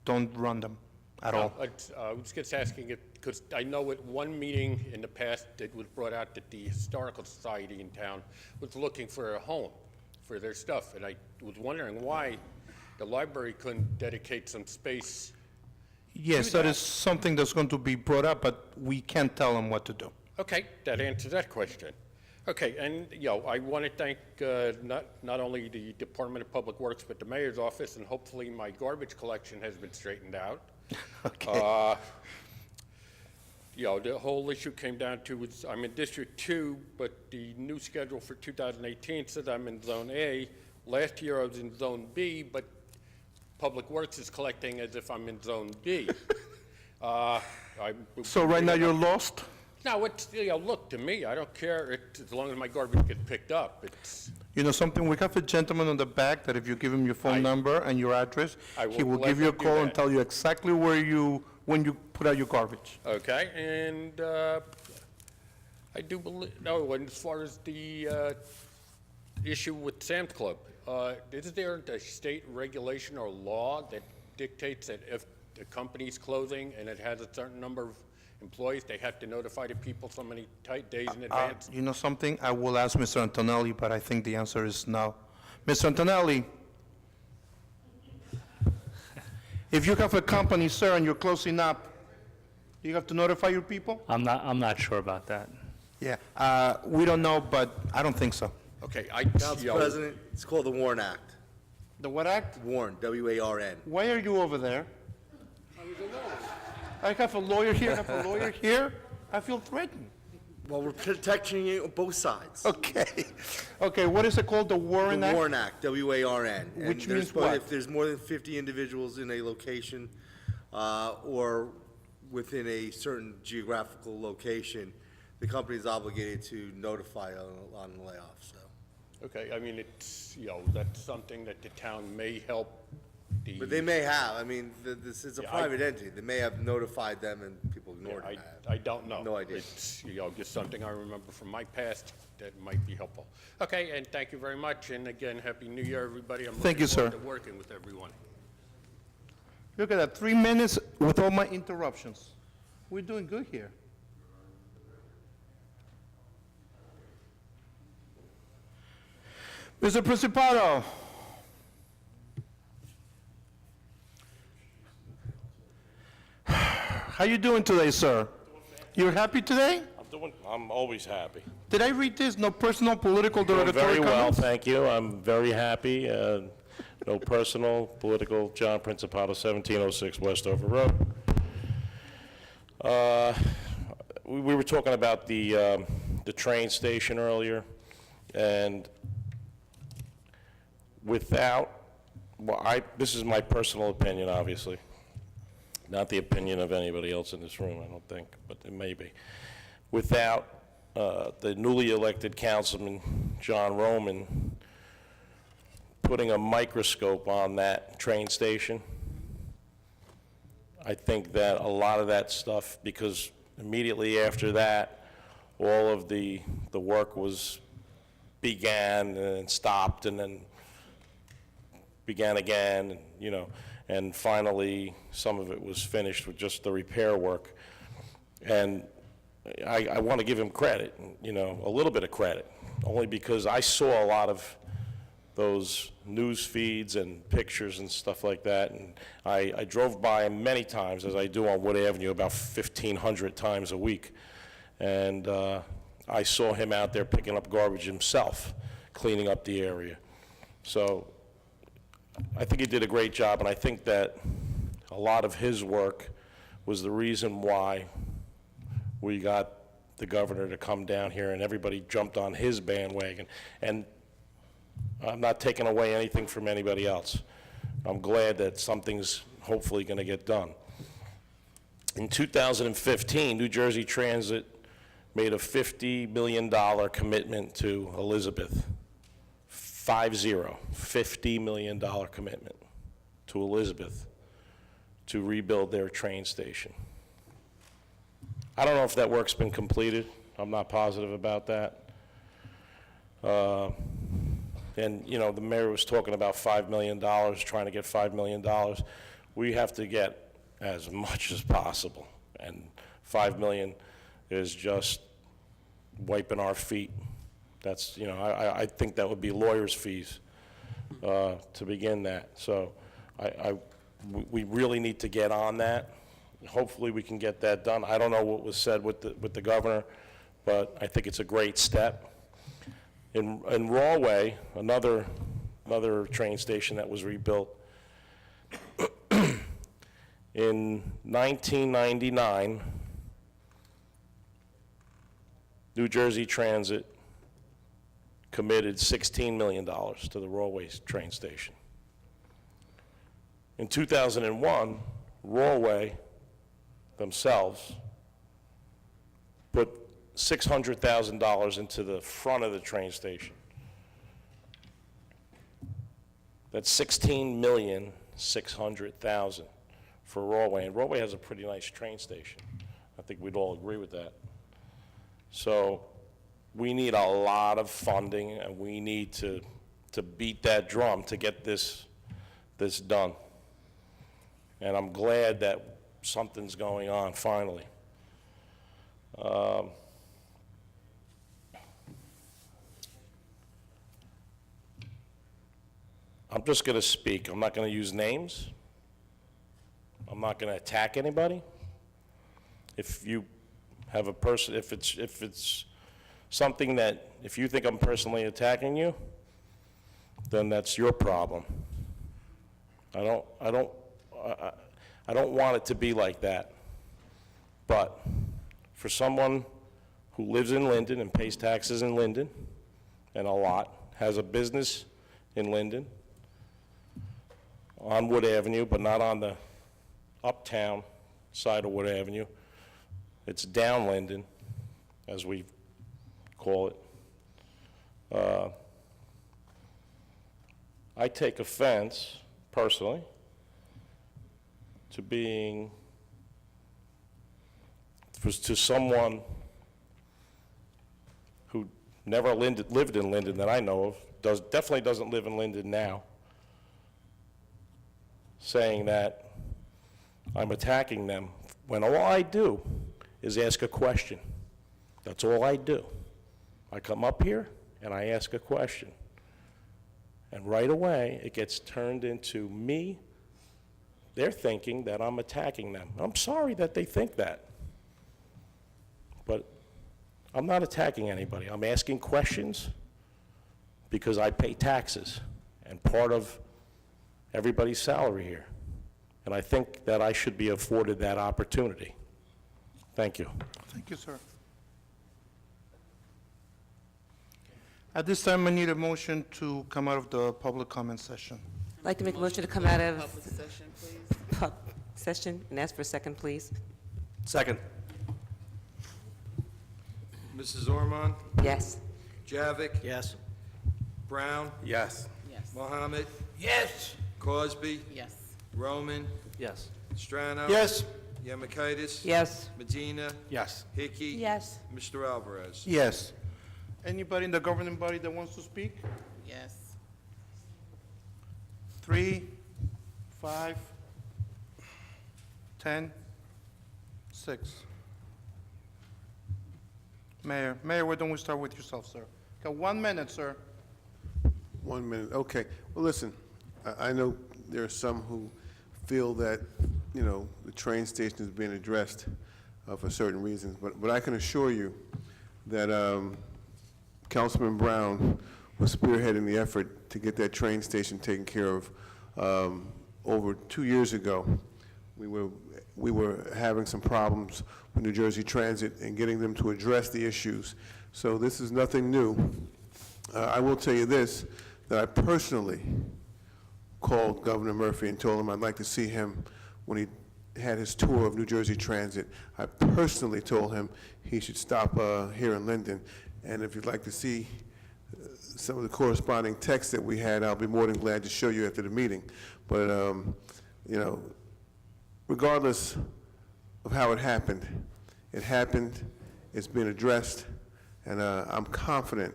don't run them at all. I was just asking it, because I know at one meeting in the past, it was brought out that the Historical Society in town was looking for a home for their stuff, and I was wondering why the library couldn't dedicate some space. Yes, that is something that's going to be brought up, but we can't tell them what to do. Okay, that answers that question. Okay, and, I want to thank not only the Department of Public Works, but the mayor's office, and hopefully my garbage collection has been straightened out. Okay. The whole issue came down to, I'm in District 2, but the new schedule for 2018 says I'm in Zone A. Last year I was in Zone B, but Public Works is collecting as if I'm in Zone B. So right now you're lost? No, it's, look, to me, I don't care as long as my garbage gets picked up. It's, You know something, we have a gentleman on the back that if you give him your phone number and your address, I he will will give you a gladly do call and that. tell you exactly when you put out your garbage. okay, and I do believe, and as far as the issue with Sam's Club, is there a state regulation or law that dictates that if the company's closing and it has a certain number of employees, they have to notify the people so many days in advance? You know something, I will ask Mr. Antonelli, but I think the answer is no. Mr. Antonelli, if you have a company, sir, and you're closing up, do you have to notify your people? I'm not sure about that. Yeah, we don't know, but I don't think so. Okay, Council President, it's called the WARN Act. The what act? WARN, W-A-R-N. Why are you over there? I have a lawyer here, I have a lawyer here. I feel threatened. Well, we're protecting you on both sides. Okay. Okay, what is it called, the Warren The Act? WARN Act, W-A-R-N. And Which there's means both- what? If there's more than 50 individuals in a location, or within a certain geographical location, the company is obligated to notify on the layoff, so. Okay, I mean, it's, that's something that the town may help the... But they may have, I mean, this is a Yeah, private entity. They may have notified them and people ignored it. I don't know. No idea. It's, just something I remember from my past that might be helpful. Okay, and thank you very much, and again, Happy New Year, everybody. I'm Thank you, looking forward sir. to working with everyone. Look at that, 3 minutes with all my interruptions. We're doing good here. Mr. Principado. How you doing today, sir? You're happy today? I'm always happy. Did I read this? No personal, political, Doing derogatory very well, comments? thank you. I'm very happy. No personal, political, John Principato, 1706 Westover Road. We were talking about the train station earlier, and without, this is my personal opinion, obviously, not the opinion of anybody else in this room, I don't think, but it may be. Without the newly elected councilman, John Roman, putting a microscope on that train station, I think that a lot of that stuff, because immediately after that, all of the work began and stopped and then began again, and finally some of it was finished with just the repair work. And I want to give him credit, you know, a little bit of credit, only because I saw a lot of those news feeds and pictures and stuff like that, and I drove by him many times, as I do on Wood Avenue, about 1,500 times a week, and I saw him out there picking up garbage himself, cleaning up the area. So I think he did a great job, and I think that a lot of his work was the reason why we got the governor to come down here and everybody jumped on his bandwagon. And I'm not taking away anything from anybody else. I'm glad that something's hopefully going to get done. In 2015, New Jersey Transit made a $50 million commitment to Elizabeth. 50, $50 million commitment to Elizabeth to rebuild their train station. I don't know if that work's been completed. I'm not positive about that. And, you know, the mayor was talking about $5 million, trying to get $5 million. We have to get as much as possible. And $5 million is just wiping our feet. That's, you know, I think that would be lawyers' fees to begin that. So we really need to get on that. Hopefully we can get that done. I don't know what was said with the governor, but I think it's a great step. In Rawway, another train station that was rebuilt, in 1999, New Jersey Transit committed $16 million to the Rawway train station. In 2001, Rawway themselves put $600,000 into the front of the train station. That's $16,600,000 for Rawway, and Rawway has a pretty nice train station. I think we'd all agree with that. So we need a lot of funding, and we need to beat that drum to get this done. And I'm glad that something's going on finally. I'm just going to speak. I'm not going to use names. I'm not going to attack anybody. If you have a person, if it's something that, if you think I'm personally attacking you, then that's your problem. I don't want it to be like that. But for someone who lives in Linden and pays taxes in Linden, and a lot, has a business in Linden, on Wood Avenue, but not on the uptown side of Wood Avenue. It's down Linden, as we call it. I take offense, personally, to someone who never lived in Linden that I know of, definitely doesn't live in Linden now, saying that I'm attacking them, when all I do is ask a question. That's all I do. I come up here and I ask a question. And right away, it gets turned into me. They're thinking that I'm attacking them. I'm sorry that they think that. But I'm not attacking anybody. I'm asking questions because I pay taxes, and part of everybody's salary here. And I think that I should be afforded that opportunity. Thank you. Thank you, sir. At this time, I need a motion to come out of the public comment session. I'd like to make a motion to come out of Public session, please. session and ask for a second, please. Second. Mrs. Ormond? Yes. Javik? Yes. Brown? Yes. Yes. Mohammed? Yes. Crosby? Yes. Roman? Yes. Strano? Yes. Yemakaitis? Yes. Medina? Yes. Hickey? Yes. Mr. Alvarez? Yes. Anybody in the governing body that wants to speak? Yes. 3, 5, 10, 6. Mayor, why don't we start with yourself, sir? Got 1 minute, sir. 1 minute, okay. Well, listen, I know there are some who feel that, you know, the train station is being addressed for certain reasons, but I can assure you that Councilman Brown was spearheading the effort to get that train station taken care of. Over 2 years ago, we were having some problems with New Jersey Transit and getting them to address the issues. So this is nothing new. I will tell you this, that I personally called Governor Murphy and told him I'd like to see him when he had his tour of New Jersey Transit. I personally told him he should stop here in Linden. And if you'd like to see some of the corresponding texts that we had, I'll be more than glad to show you after the meeting. But, you know, regardless of how it happened, it's been addressed, and I'm confident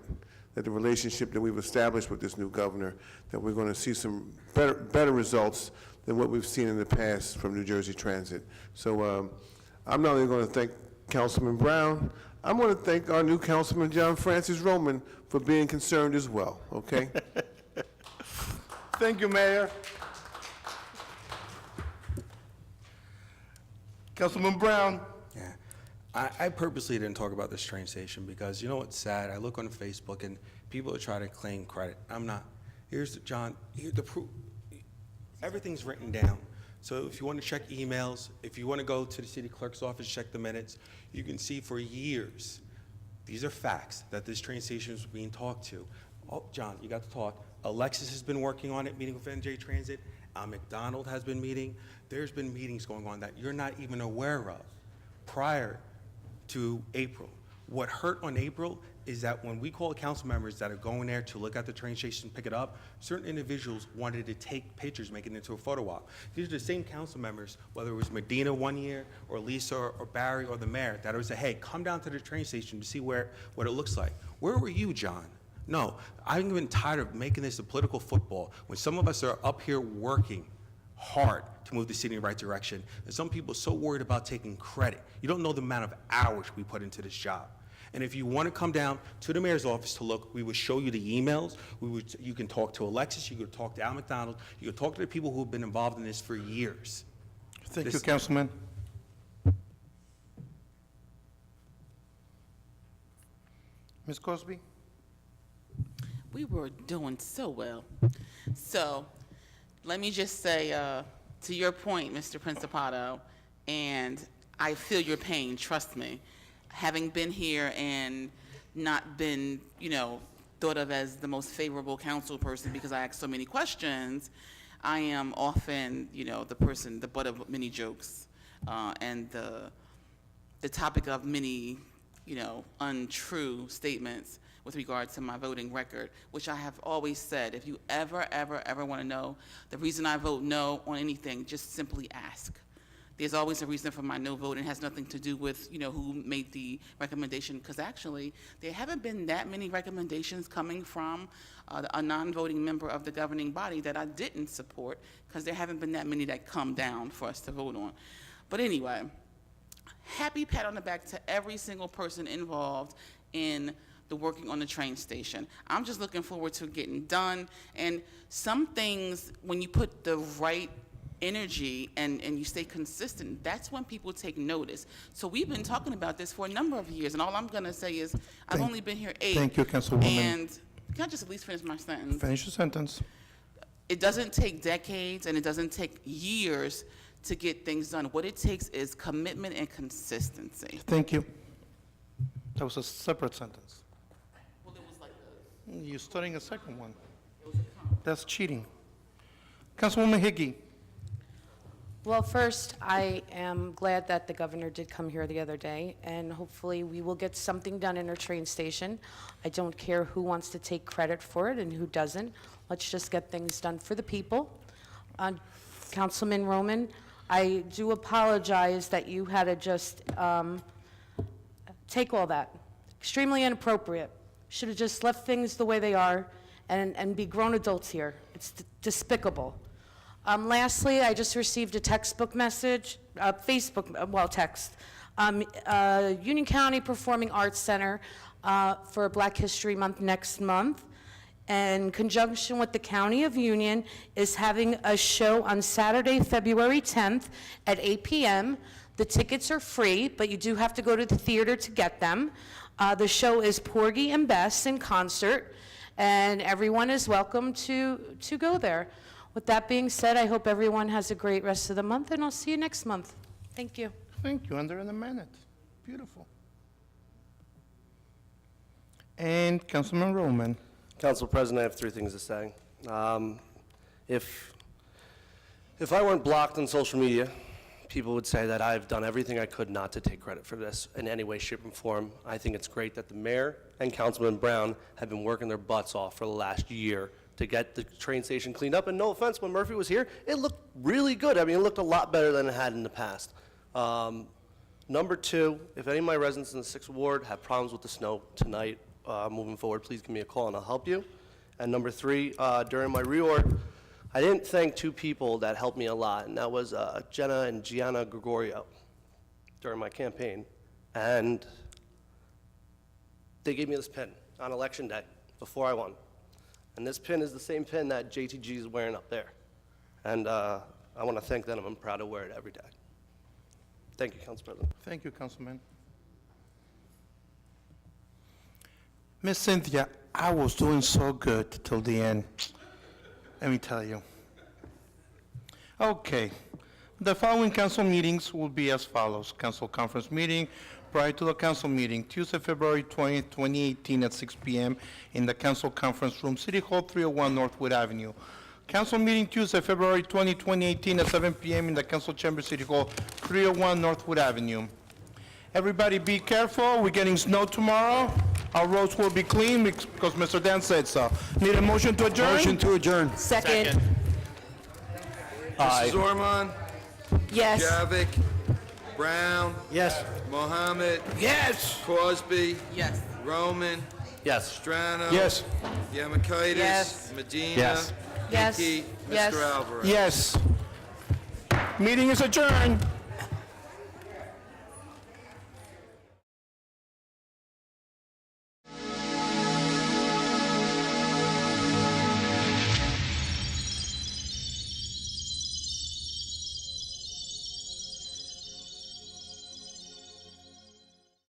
that the relationship that we've established with this new governor, that we're going to see some better results than what we've seen in the past from New Jersey Transit. So I'm not only going to thank Councilman Brown, I'm going to thank our new Councilman John Francis Roman for being concerned as well, okay? Thank you, Mayor. Councilman Brown. Yeah, I purposely didn't talk about this train station because, you know what's sad? I look on Facebook and people are trying to claim credit. I'm not. Here's the proof. Everything's written down. So if you want to check emails, if you want to go to the city clerk's office, check the minutes, you can see for years, these are facts, that this train station is being talked to. Oh, John, you got to talk. Alexis has been working on it, meeting with NJ Transit. McDonald has been meeting. There's been meetings going on that you're not even aware of prior to April. What hurt on April is that when we call council members that are going there to look at the train station, pick it up, certain individuals wanted to take pictures, make it into a photo op. These are the same council members, whether it was Medina one year, or Lisa, or Barry, or the mayor, that would say, hey, come down to the train station to see what it looks like. Where were you, John? No, I'm even tired of making this a political football when some of us are up here working hard to move the city in the right direction, and some people are so worried about taking credit. You don't know the amount of hours we put into this job. And if you want to come down to the mayor's office to look, we would show you the emails. You can talk to Alexis, you could talk to Al McDonald, you could talk to the people who have been involved in this for years. Thank you, Councilman. Ms. Cosby? We were doing so well. So let me just say, to your point, Mr. Principato, and I feel your pain, trust me. Having been here and not been, you know, thought of as the most favorable council person because I ask so many questions, I am often, you know, the butt of many jokes, and the topic of many, you know, untrue statements with regard to my voting record, which I have always said, if you ever want to know the reason I vote no on anything, just simply ask. There's always a reason for my no vote, and it has nothing to do with, you know, who made the recommendation, because actually there haven't been that many recommendations coming from a non-voting member of the governing body that I didn't support, because there haven't been that many that come down for us to vote on. But anyway, happy pat on the back to every single person involved in the working on the train station. I'm just looking forward to getting done, and some things, when you put the right energy and you stay consistent, that's when people take notice. So we've been talking about this for a number of years, and all I'm going to say is I've only been here 8. Thank you, Councilwoman. And can I just at least finish my sentence? Finish your sentence. It doesn't take decades, and it doesn't take years to get things done. What it takes is commitment and consistency. Thank you. That was a separate sentence. Well, it was like You're starting a second one. That's cheating. Councilwoman Higgy. Well, first, I am glad that the governor did come here the other day, and hopefully we will get something done in our train station. I don't care who wants to take credit for it and who doesn't. Let's just get things done for the people. Councilman Roman, I do apologize that you had to just take all that. Extremely inappropriate. Should have just left things the way they are and be grown adults here. It's despicable. Lastly, I just received a textbook message, text, Union County Performing Arts Center for Black History Month next month, in conjunction with the County of Union, is having a show on Saturday, February 10th at 8 p.m. The tickets are free, but you do have to go to the theater to get them. The show is Porgy and Bess in concert, and everyone is welcome to go there. With that being said, I hope everyone has a great rest of the month, and I'll see you next month. Thank you. Thank you. Under in a minute. Beautiful. And Councilman Roman. Council President, I have 3 things to say. If I weren't blocked on social media, people would say that I've done everything I could not to take credit for this in any way, shape, or form. I think it's great that the mayor and Councilman Brown have been working their butts off for the last year to get the train station cleaned up. And no offense, when Murphy was here, it looked really good. I mean, it looked a lot better than it had in the past. Number 2, if any of my residents in the 6th Ward have problems with the snow tonight, moving forward, please give me a call and I'll help you. And number 3, during my reorg, I didn't thank 2 people that helped me a lot, and that was Jenna and Gianna Gregorio during my campaign. And they gave me this pin on Election Day before I won. And this pin is the same pin that JTG is wearing up there. And I want to thank them. I'm proud to wear it every day. Thank you, Council President. Thank you, Councilman. Miss Cynthia, I was doing so good till the end. Let me tell you. Okay. The following council meetings will be as follows. Council conference meeting prior to the council meeting, Tuesday, February 20th, 2018 at 6 p.m. in the council conference room, City Hall, 301 Northwood Avenue. Council meeting Tuesday, February 20, 2018 at 7 p.m. in the council chamber, City Hall, 301 Northwood Avenue. Everybody be careful. We're getting snow tomorrow. Our roads will be clean because Mr. Dan said so. Need a motion to adjourn? Motion to adjourn. Second. Mrs. Ormond? Yes. Javik? Brown? Yes. Mohammed? Yes. Crosby? Yes. Roman? Yes. Strano? Yes. Yamakaitis? Yes. Medina? Yes. Yes. Hickey? Yes. Mr. Alvarez? Yes. Meeting is adjourned.